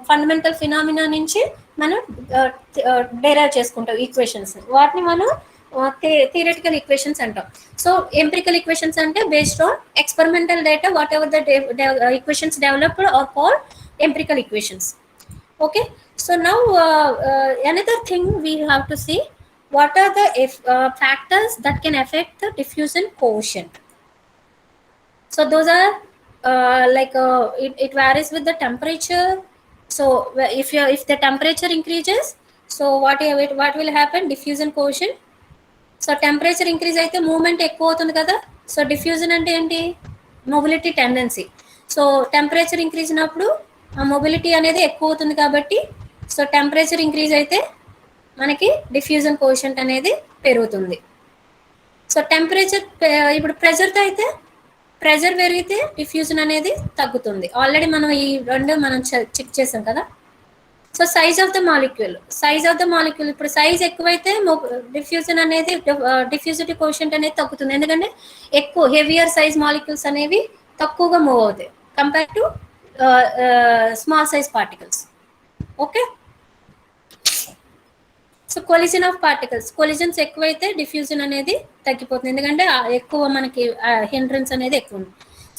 ఫండమెంటల్ ఫినామినా నుంచి మనం డెరైవ్ చేసుకుంటాం ఈక్వేషన్స్. వాటిని మనం థియరిటికల్ ఈక్వేషన్స్ అంటాం. సో ఎంపిరికల్ ఈక్వేషన్స్ అంటే based on experimental data, what ever the equations developed are called empirical equations. Okay, so now another thing we have to see, what are the factors that can affect the diffusion coefficient. So those are it varies with the temperature. So if the temperature increases, so what will happen? Diffusion coefficient. So temperature increase అయితే movement ఎక్కువ అవుతుంది కదా. So diffusion అంటే ఏంటి? Mobility tendency. So temperature increase అయినప్పుడు ఆ mobility అనేది ఎక్కువ అవుతుంది కాబట్టి, సో టెంపరేచర్ ఇంక్రీజ్ అయితే మనకి డిఫ్యూజన్ కోఎఫిషియంట్ అనేది పెరుగుతుంది. సో టెంపరేచర్ ఇప్పుడు ప్రెజర్తో అయితే, ప్రెజర్ పెరిగితే డిఫ్యూజన్ అనేది తగ్గుతుంది. ఆల్రెడీ మనం ఈ రెండు మనం చెక్ చేసాం కదా. So size of the molecule ఇప్పుడు సైజ్ ఎక్కువైతే డిఫ్యూజన్ అనేది డిఫ్యూజిటీ కోఎఫిషియంట్ అనేది తగ్గుతుంది. ఎందుకంటే ఎక్కువ హెవియర్ సైజ్ మాలిక్యూల్స్ అనేవి తక్కువగా మూవ్ అవుతాయి compare to small size particles. Okay, so collision of particles, collisions ఎక్కువైతే డిఫ్యూజన్ అనేది తగ్గిపోతుంది, ఎందుకంటే ఎక్కువ మనకి హిండ్రెన్స్ అనేది ఎక్కువ ఉంది.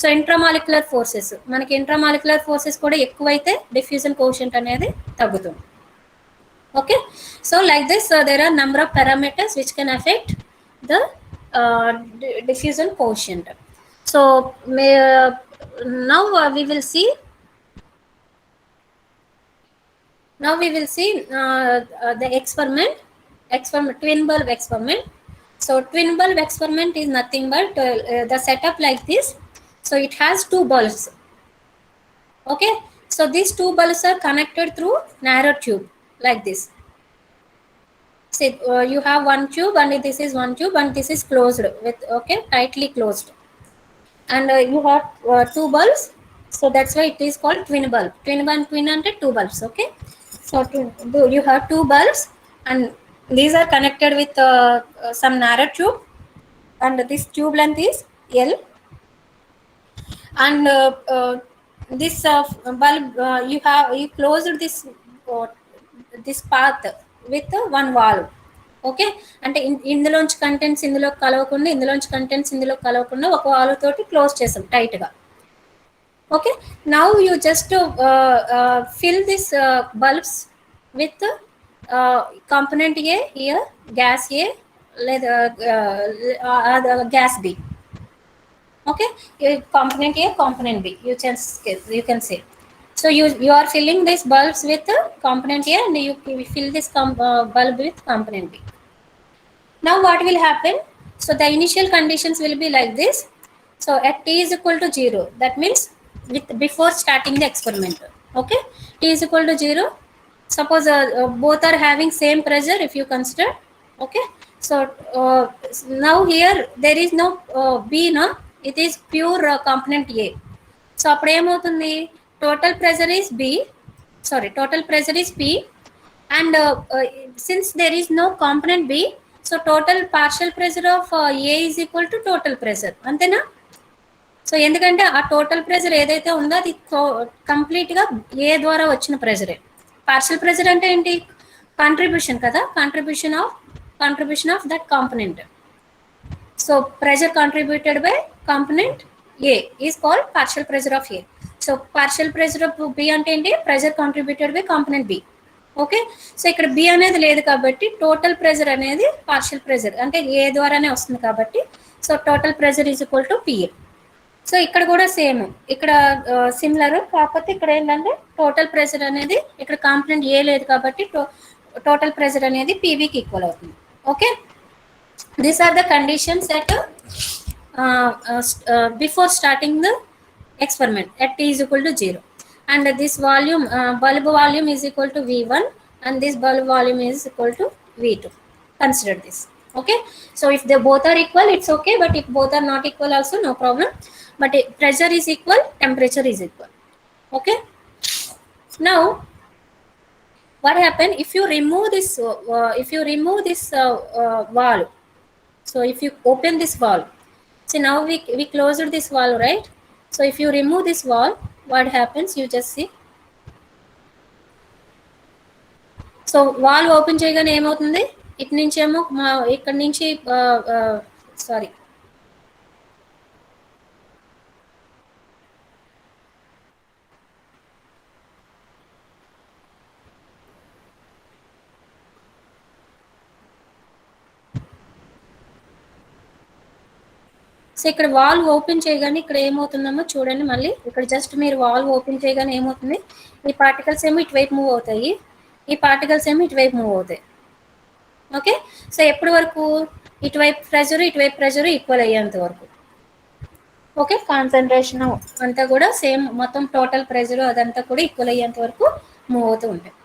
సో ఇంట్రామాలిక్యులర్ ఫోర్సెస్, మనకి ఇంట్రామాలిక్యులర్ ఫోర్సెస్ కూడా ఎక్కువైతే డిఫ్యూజన్ కోఎఫిషియంట్ అనేది తగ్గుతుంది. Okay, so like this there are number of parameters which can affect the diffusion coefficient. So now we will see the experiment twin bulb experiment. So twin bulb experiment is nothing but the setup like this. So it has two bulbs. Okay, so these two bulbs are connected through narrow tube like this. See, you have one tube and this is one tube and this is closed with, okay, tightly closed, and you have two bulbs. So that's why it is called twin bulb. Twin and two bulbs. Okay, so you have two bulbs and these are connected with some narrow tube, and this tube length is L, and this bulb you closed this path with one valve. Okay, అంటే ఇందులోంచి contents ఇందులో కలవకుండా, ఇందులోంచి contents ఇందులో కలవకుండా ఒక valve తోటి close చేసాం టైట్గా. Okay, now you just fill this bulbs with component A, here gas A లేదా gas B. Okay, component A, component B, you can say. So you are filling these bulbs with component A and you fill this bulb with component B. Now what will happen? So the initial conditions will be like this. So at t is equal to 0, that means before starting the experiment. Okay, t is equal to 0. Suppose both are having same pressure if you consider. Okay, so now here there is no B, no, it is pure component A. So అప్పుడు ఏమవుతుంది? total pressure is P, and since there is no component B, so total partial pressure of A is equal to total pressure, అంతేనా? So ఎందుకంటే ఆ total pressure ఏదైతే ఉందో అది కంప్లీట్గా ఏ ద్వారా వచ్చిన ప్రెషరే. పార్షియల్ ప్రెషర్ అంటే ఏంటి? కాంట్రిబ్యూషన్ కదా, contribution of that component. So pressure contributed by component A is called partial pressure of A. So partial pressure of B అంటే ఏంటి? Pressure contributed by component B. Okay, so ఇక్కడ B అనేది లేదు కాబట్టి total pressure అనేది partial pressure అంటే A ద్వారానే వస్తుంది కాబట్టి, so total pressure is equal to P A. So ఇక్కడ కూడా సేమ్, ఇక్కడ సిమిలర్, కాకపోతే ఇక్కడ ఏంటంటే టోటల్ ప్రెషర్ అనేది ఇక్కడ కాంపనెంట్ ఏ లేదు కాబట్టి టోటల్ ప్రెషర్ అనేది పీవీకి ఈక్వల్ అవుతుంది. Okay, these are the conditions at before starting the experiment at t is equal to 0, and this volume bulb volume is equal to V1 and this bulb volume is equal to V2. Consider this. Okay, so if they both are equal it's okay, but if both are not equal also no problem, but pressure is equal, temperature is equal. Okay, now what happen if you remove this valve? So if you open this valve, see now we closed this valve, right? So if you remove this valve, what happens? You just see. So valve open చేయగానే ఏమవుతుంది? ఇటు నుంచి ఏమో ఇక్కడ నుంచి sorry so ఇక్కడ valve open చేయగానే ఇక్కడ ఏమవుతుందమ్మో చూడండి. మళ్ళీ ఇక్కడ జస్ట్ మీరు వాల్వ్ ఓపెన్ చేయగానే ఏమవుతుంది? ఈ పార్టికల్స్ ఏమో ఇటువైపు మూవ్ అవుతాయి, ఈ పార్టికల్స్ ఏమో ఇటువైపు మూవ్ అవుతాయి. ఓకే, సో ఎప్పటి వరకు? ఇటువైపు ప్రెషర్ ఈక్వల్ అయ్యేంత వరకు. ఓకే, కాన్సన్ట్రేషన్ అంతా కూడా సేమ్, మొత్తం టోటల్ ప్రెషర్ అదంతా కూడా ఈక్వల్ అయ్యేంత వరకు మూవ్ అవుతూ ఉంటాయి.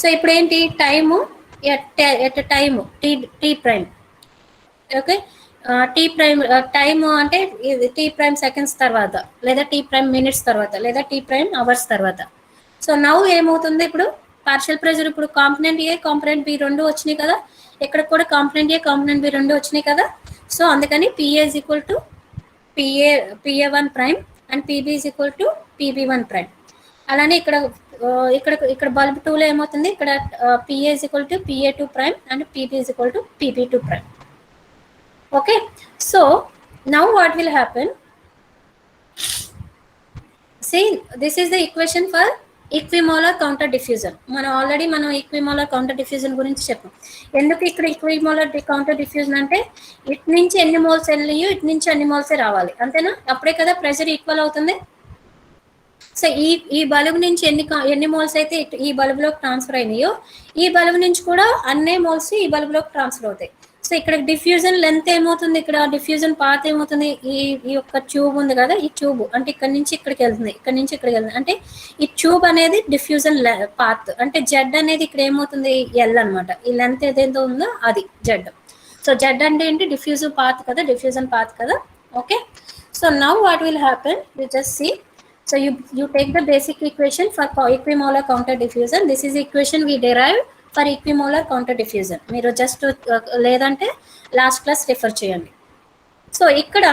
సో ఇప్పుడు ఏంటి? Time at time T prime. Okay, T prime time అంటే టీ ప్రైమ్ సెకండ్స్ తర్వాత, లేదా టీ ప్రైమ్ మినిట్స్ తర్వాత, లేదా టీ ప్రైమ్ అవర్స్ తర్వాత. సో నౌ ఏమవుతుంది? ఇప్పుడు పార్షియల్ ప్రెషర్ ఇప్పుడు కాంపనెంట్ ఏ కాంపనెంట్ బి రెండు వచ్చినాయి కదా, ఇక్కడ కూడా కాంపనెంట్ ఏ కాంపనెంట్ బి రెండు వచ్చినాయి కదా. సో అందుకని PA is equal to PA one prime and PB is equal to PB one prime. అలానే ఇక్కడ ఇక్కడ బల్బ్ 2లో ఏమవుతుంది? ఇక్కడ PA is equal to PA two prime and PB is equal to PB two prime. Okay, so now what will happen? See, this is the equation for equimolar counter diffusion. మనం already ఈక్విమోలార్ counter diffusion గురించి చెప్పాం. ఎందుకు ఇక్కడ ఈక్విమోలార్ counter diffusion అంటే ఇటు నుంచి ఎన్ని moles వెళ్ళినాయో ఇటు నుంచి అన్ని మోల్సే రావాలి, అంతేనా? అప్పుడే కదా ప్రెషర్ ఈక్వల్ అవుతుంది. సో ఈ బల్బ్ నుంచి ఎన్ని మోల్స్ అయితే ఈ బల్బ్లోకి ట్రాన్స్ఫర్ అయినాయో, ఈ బల్బ్ నుంచి కూడా అన్నే మోల్స్ ఈ బల్బ్లోకి ట్రాన్స్ఫర్ అవుతాయి. సో ఇక్కడ డిఫ్యూజన్ లెంత్ ఏమవుతుంది? ఇక్కడ డిఫ్యూజన్ పాత్ ఏమవుతుంది? ఈ యొక్క ట్యూబ్ ఉంది కదా, ఈ ట్యూబ్ అంటే ఇక్కడ నుంచి ఇక్కడికి వెళ్తుంది, ఇక్కడ నుంచి ఇక్కడికి వెళ్తుంది, అంటే ఈ ట్యూబ్ అనేది డిఫ్యూజన్ పాత్. అంటే జెడ్ అనేది ఇక్కడ ఏమవుతుంది? ఎల్ అనమాట. ఈ లెంత్ ఏదైతే ఉందో అది జెడ్. సో జెడ్ అంటే ఏంటి? డిఫ్యూజన్ పాత్ కదా. Okay, so now what will happen? You just see. So you take the basic equation for equimolar counter diffusion. This is the equation we derived for equimolar counter diffusion. మీరు just లేదంటే last class refer చేయండి. So ఇక్కడ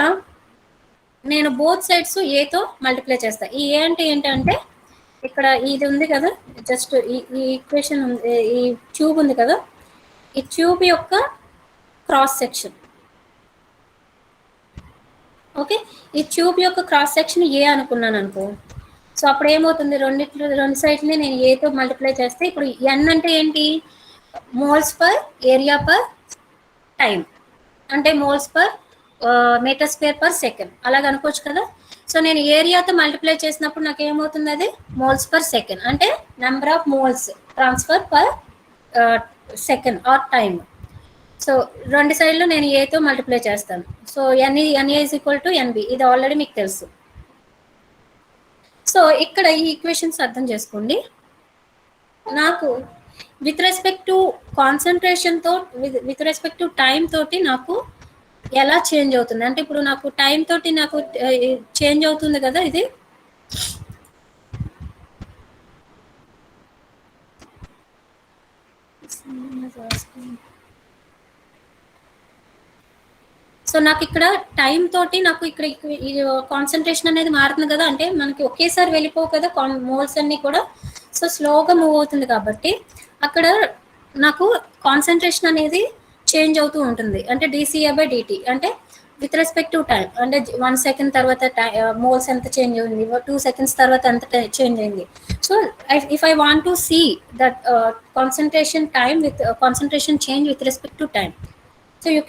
నేను both sides ఏతో multiply చేస్తాను. ఈ ఏ అంటే ఏంటంటే ఇక్కడ ఇది ఉంది కదా, జస్ట్ ఈ ఈక్వేషన్, ఈ ట్యూబ్ ఉంది కదా, ఈ ట్యూబ్ యొక్క క్రాస్ సెక్షన్. ఓకే, ఈ ట్యూబ్ యొక్క క్రాస్ సెక్షన్ ఏ అనుకున్నాను అనుకో. సో అప్పుడు ఏమవుతుంది? రెండు సైడ్ని నేను ఏతో మల్టిప్లై చేస్తే, ఇప్పుడు ఎన్ అంటే ఏంటి? Moles per area per time, అంటే moles per metre square per second అలాగ అనుకోవచ్చు కదా. సో నేను ఏరియాతో మల్టిప్లై చేసినప్పుడు నాకు ఏమవుతుంది? అది మోల్స్ పర్ సెకండ్, అంటే number of moles transfer per second or time. So రెండు సైడ్లో నేను ఏతో మల్టిప్లై చేస్తాను. So NA is equal to NB, ఇది ఆల్రెడీ మీకు తెలుసు. సో ఇక్కడ ఈ ఈక్వేషన్స్ అర్థం చేసుకోండి. నాకు విత్ రెస్పెక్ట్ టు కాన్సన్ట్రేషన్తో, విత్ రెస్పెక్ట్ టు టైం తోటి నాకు ఎలా చేంజ్ అవుతుంది అంటే, ఇప్పుడు నాకు టైం తోటి నాకు చేంజ్ అవుతుంది కదా ఇది. సో నాకు ఇక్కడ టైం తోటి నాకు ఇక్కడ కాన్సన్ట్రేషన్ అనేది మారుతుంది కదా, అంటే మనకి ఒకేసారి వెళ్ళిపోవు కదా మోల్స్ అన్ని కూడా, సో స్లోగా మూవ్ అవుతుంది కాబట్టి అక్కడ నాకు కాన్సన్ట్రేషన్ అనేది చేంజ్ అవుతూ ఉంటుంది. అంటే dCA/dt అంటే విత్ రెస్పెక్ట్ టు టైం, అంటే 1 సెకండ్ తర్వాత మోల్స్ ఎంత చేంజ్ అయింది, 2 సెకండ్స్ తర్వాత ఎంత చేంజ్ అయింది. So if I want to see that concentration time with concentration change with respect to time, so you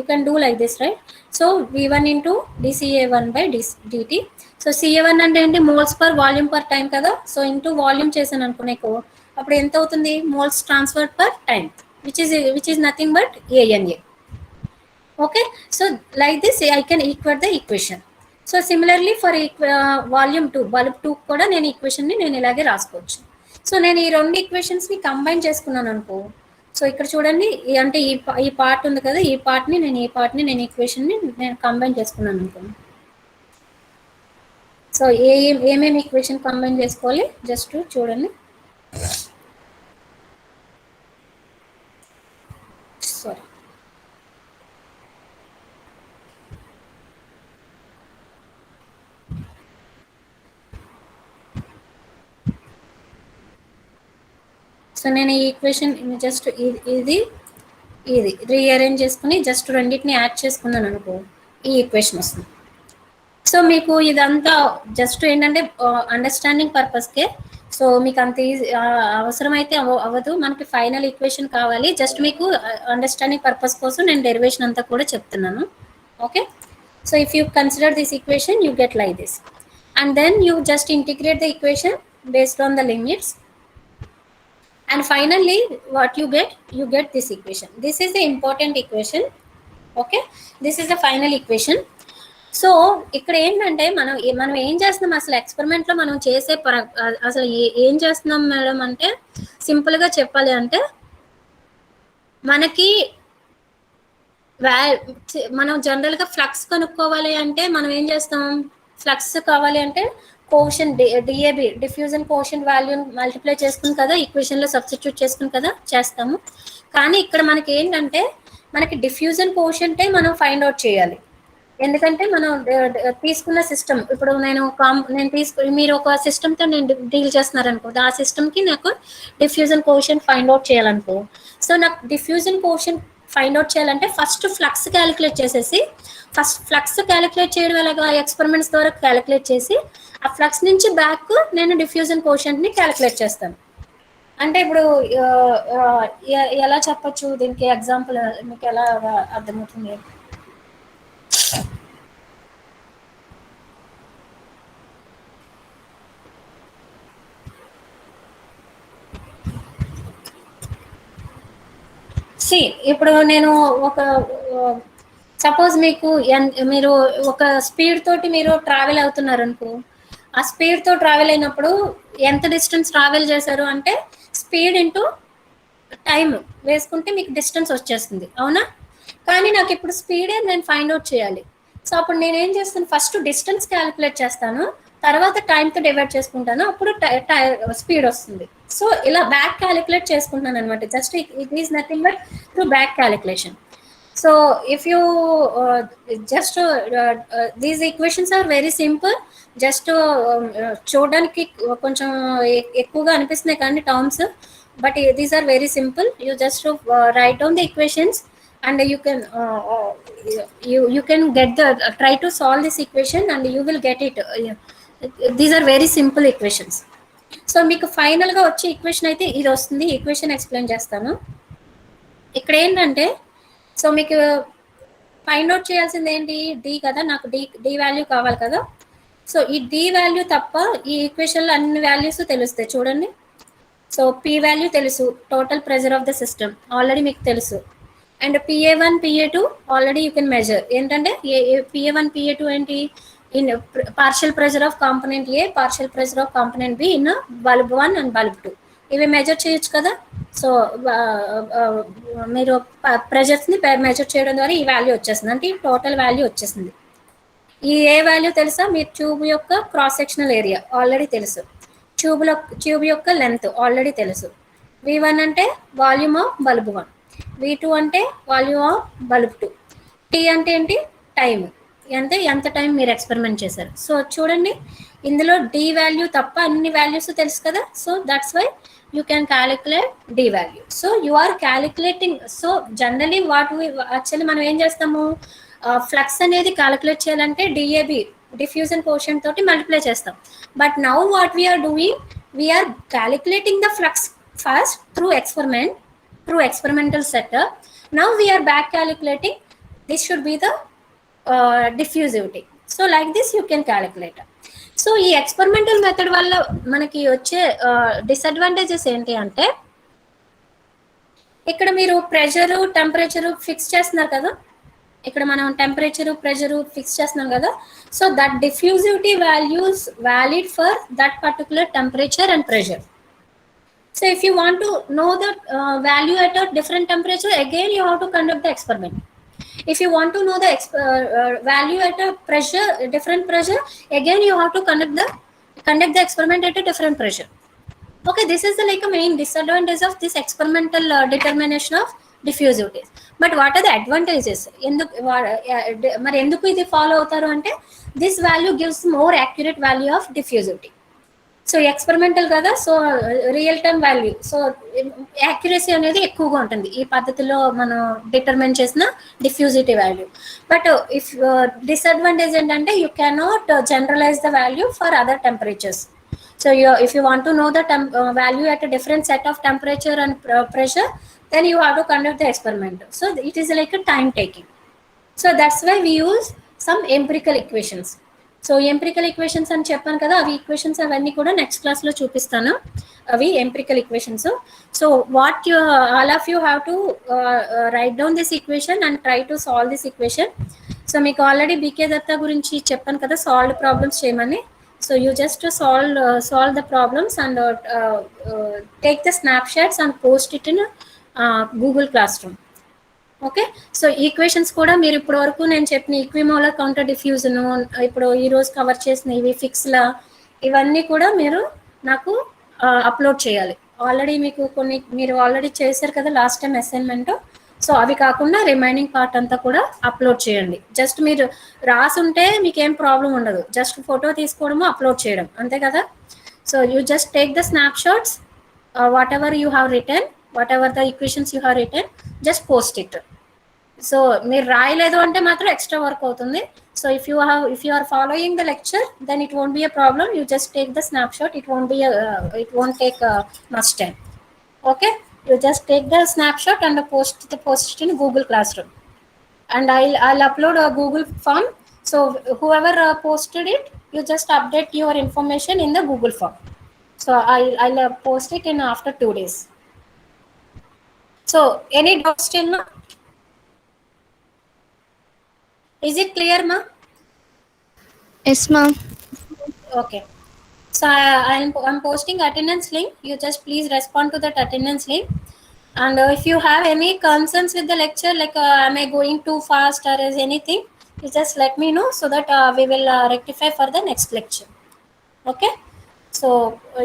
can do like this, right? So v1 into dCA1/dt. So CA1 అంటే ఏంటి, moles per volume per time కదా, so into volume చేశాను అనుకునేకు అప్పుడు ఎంత అవుతుంది, moles transfer per time, which is nothing but ANA. Okay, so like this I can equate the equation. So similarly for volume 2 bulb 2 కూడా నేను equation ని నేను ఇలాగే రాసుకోవచ్చు. సో నేను ఈ రెండు ఈక్వేషన్స్ ని కంబైన్ చేసుకున్నాను అనుకో, సో ఇక్కడ చూడండి అంటే ఈ పార్ట్ ఉంది కదా, ఈ పార్ట్ ని నేను ఈక్వేషన్ ని నేను కంబైన్ చేసుకున్నాను అనుకో. సో ఏమేమి ఈక్వేషన్ కంబైన్ చేసుకోవాలి జస్ట్ చూడండి. సారీ, సో నేను ఈ ఈక్వేషన్ జస్ట్ ఇది రీఅరేంజ్ చేసుకుని జస్ట్ రెండింటిని యాడ్ చేసుకున్నాను అనుకో, ఈ ఈక్వేషన్ వస్తుంది. సో మీకు ఇదంతా జస్ట్ ఏంటంటే అండర్స్టాండింగ్ పర్పస్కే, సో మీకు అంత ఈజీ అవసరమైతే అవ్వదు, మనకి ఫైనల్ ఈక్వేషన్ కావాలి. జస్ట్ మీకు అండర్స్టాండింగ్ పర్పస్ కోసం నేను డెరివేషన్ అంతా కూడా చెప్తున్నాను. Okay, so if you consider this equation you get like this, and then you just integrate the equation based on the limits, and finally what you get this equation. This is the important equation. Okay, this is the final equation. So ఇక్కడ ఏంటంటే మనం ఏం చేస్తున్నాం అసలు experiment లో మనం చేసే అసలు ఏం చేస్తున్నాం మేడం అంటే, సింపుల్ గా చెప్పాలి అంటే మనకి మనం జనరల్ గా ఫ్లక్స్ కనుక్కోవాలి అంటే మనం ఏం చేస్తాం, ఫ్లక్స్ కావాలి అంటే కోషంట్ DAB డిఫ్యూజన్ కోషంట్ వాల్యూని మల్టిప్లై చేసుకుని కదా ఈక్వేషన్ లో సబ్స్టిట్యూట్ చేసుకుని కదా చేస్తాము. కానీ ఇక్కడ మనకి ఏంటంటే మనకి డిఫ్యూజన్ కోషంటే మనం ఫైండ్ అవుట్ చేయాలి. ఎందుకంటే మనం తీసుకున్న సిస్టమ్, ఇప్పుడు నేను మీరు ఒక సిస్టమ్తో నేను డీల్ చేస్తున్నారనుకో, ఆ సిస్టమ్కి నాకు డిఫ్యూజన్ కోషంట్ ఫైండ్ అవుట్ చేయాలనుకో, సో నాకు డిఫ్యూజన్ కోషంట్ ఫైండ్ అవుట్ చేయాలంటే ఫస్ట్ ఫ్లక్స్ క్యాలిక్యులేట్ చేసేసి, ఫస్ట్ ఫ్లక్స్ క్యాలిక్యులేట్ చేయడం ఎలాగా, ఎక్స్పెరిమెంట్స్ ద్వారా క్యాలిక్యులేట్ చేసి ఆ ఫ్లక్స్ నుంచి బ్యాక్ నేను డిఫ్యూజన్ కోషంట్ని క్యాలిక్యులేట్ చేస్తాను. అంటే ఇప్పుడు ఎలా చెప్పచ్చు దీనికి ఎగ్జాంపుల్ మీకు ఎలా అర్థమవుతుంది? ఇప్పుడు నేను ఒక సపోజ్ మీరు ఒక స్పీడ్ తోటి మీరు ట్రావెల్ అవుతున్నారు అనుకో, ఆ స్పీడ్ తో ట్రావెల్ అయినప్పుడు ఎంత డిస్టెన్స్ ట్రావెల్ చేశారు అంటే స్పీడ్ ఇంటూ టైం వేసుకుంటే మీకు డిస్టెన్స్ వచ్చేస్తుంది, అవునా? కానీ నాకు ఇప్పుడు స్పీడే నేను ఫైండ్ అవుట్ చేయాలి. సో అప్పుడు నేను ఏం చేస్తాను, ఫస్ట్ డిస్టెన్స్ క్యాలిక్యులేట్ చేస్తాను, తర్వాత టైంతో డివైడ్ చేసుకుంటాను, అప్పుడు స్పీడ్ వస్తుంది. సో ఇలా బ్యాక్ క్యాలిక్యులేట్ చేసుకుంటున్నాను అనమాట. Just it is nothing but through back calculation. So if you just these equations are very simple. Just చూడడానికి కొంచెం ఎక్కువగా అనిపిస్తున్నాయి కానీ terms, but these are very simple. You just write down the equations and you can get try to solve this equation and you will get it. These are very simple equations. So మీకు final గా వచ్చే equation అయితే ఇది వస్తుంది. Equation explain చేస్తాను. ఇక్కడ ఏంటంటే so మీకు ఫైండ్ అవుట్ చేయాల్సింది ఏంటి, డి కదా, నాకు డి వాల్యూ కావాలి కదా. సో ఈ డి వాల్యూ తప్ప ఈ ఈక్వేషన్ లో అన్ని వాల్యూస్ తెలుస్తాయి చూడండి. సో పి వాల్యూ తెలుసు, total pressure of the system already మీకు తెలుసు, and PA1 PA2 already you can measure. ఏంటంటే PA1 PA2 ఏంటి, in partial pressure of component A, partial pressure of component be in bulb 1 and bulb 2. ఇవి measure చేయొచ్చు కదా. So మీరు ప్రెజర్స్ని measure చేయడం ద్వారా ఈ వాల్యూ వచ్చేస్తుంది, అంటే ఈ టోటల్ వాల్యూ వచ్చేసింది. ఈ ఏ వాల్యూ తెలుసా, మీరు ట్యూబ్ యొక్క క్రాస్ సెక్షనల్ ఏరియా ఆల్రెడీ తెలుసు, ట్యూబ్ యొక్క లెంత్ ఆల్రెడీ తెలుసు. V1 అంటే వాల్యూమ్ ఆఫ్ బల్బ్ 1, V2 అంటే volume of bulb 2, T T అంటే ఏంటి, టైం, అంటే ఎంత టైం మీరు ఎక్స్పెరిమెంట్ చేశారు. సో చూడండి, ఇందులో డి వాల్యూ తప్ప అన్ని వాల్యూస్ తెలుసు కదా. So that's why you can calculate D value. So you are calculating. So generally what actually మనం ఏం చేస్తాము, ఫ్లక్స్ అనేది క్యాలిక్యులేట్ చేయాలంటే డిఏబి, డిఫ్యూజన్ కోషంట్ తోటి మల్టిప్లై చేస్తాం. But now what we're doing, we're calculating the flux first through experiment, through experimental setup. Now we are back calculating, this should be the diffusivity. So like this you can calculate. So ఈ experimental method వల్ల మనకి వచ్చే disadvantages ఏంటి అంటే, ఇక్కడ మీరు pressure temperature fix చేస్తున్నారు కదా, ఇక్కడ మనం టెంపరేచరు ప్రెషరు ఫిక్స్ చేస్తున్నాం కదా. So that diffusivity values valid for that particular temperature and pressure. So if you want to know the value at a different temperature, again you have to conduct the experiment. If you want to know the value at a pressure, different pressure, again you have to conduct the experiment at a different pressure. Okay, this is the like a main disadvantage of this experimental determination of diffusivity. But what are the advantages? మరి ఎందుకు ఇది follow అవుతారు అంటే, this value gives more accurate value of diffusivity. So experimental కదా, so real time value, so accuracy అనేది ఎక్కువగా ఉంటుంది ఈ పద్ధతిలో మనం డిటర్మైన్ చేసిన diffusivity value. But if disadvantage ఏంటంటే, you cannot generalise the value for other temperatures. So if you want to know the value at a different set of temperature and pressure, then you have to conduct the experiment. So it is like a time taking. So that's why we use some empirical equations. So empirical equations అని చెప్పాను కదా, అవి equations అవన్నీ కూడా next క్లాస్లో చూపిస్తాను, అవి empirical equations. So what you all of you have to right down this equation and try to solve this equation. So మీకు ఆల్రెడీ బీకే దత్తా గురించి చెప్పాను కదా, సాల్వ్డ్ ప్రాబ్లమ్స్ చేయమని. So you just solve the problems and take the snapshots and post it in Google class room. Okay, so equations కూడా మీరు ఇప్పటి వరకు నేను చెప్పిన ఈక్విమోలర్ కౌంటర్ డిఫ్యూజన్, ఇప్పుడు ఈరోజు కవర్ చేసిన ఇవి ఫిక్స్లా, ఇవన్నీ కూడా మీరు నాకు అప్లోడ్ చేయాలి. ఆల్రెడీ మీకు కొన్ని మీరు ఆల్రెడీ చేశారు కదా లాస్ట్ టైం అసైన్మెంట్. సో అవి కాకుండా రిమైనింగ్ పార్ట్ అంతా కూడా అప్లోడ్ చేయండి. జస్ట్ మీరు రాసుంటే మీకు ఏం ప్రాబ్లం ఉండదు, జస్ట్ ఫోటో తీసుకోవడము అప్లోడ్ చేయడం అంతే కదా. So you just take the snapshots, what ever you have return, whatever the equations you have written, just post it. So మీరు రాయలేదు అంటే మాత్రం ఎక్స్ట్రా వర్క్ అవుతుంది. So if you are following the lecture, then it won't be a problem. You just take the snapshot, it won't take much time. Okay, you just take the snapshot and post it in Google Classroom, and I'll upload a Google form. So whoever posted it, you just update your information in the Google form. So I'll post it in after 2 days. So any doubts still now? Is it clear, ma? Yes, ma'am. Okay. So I'm posting attendance link. You just please respond to that attendance link. And if you have any concerns with the lecture, like am I going too fast or is anything, you just let me know so that we will rectify for the next lecture. Okay. So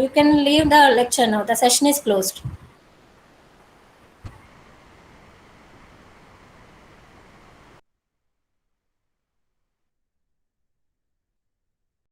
you can leave the lecture now. The session is closed.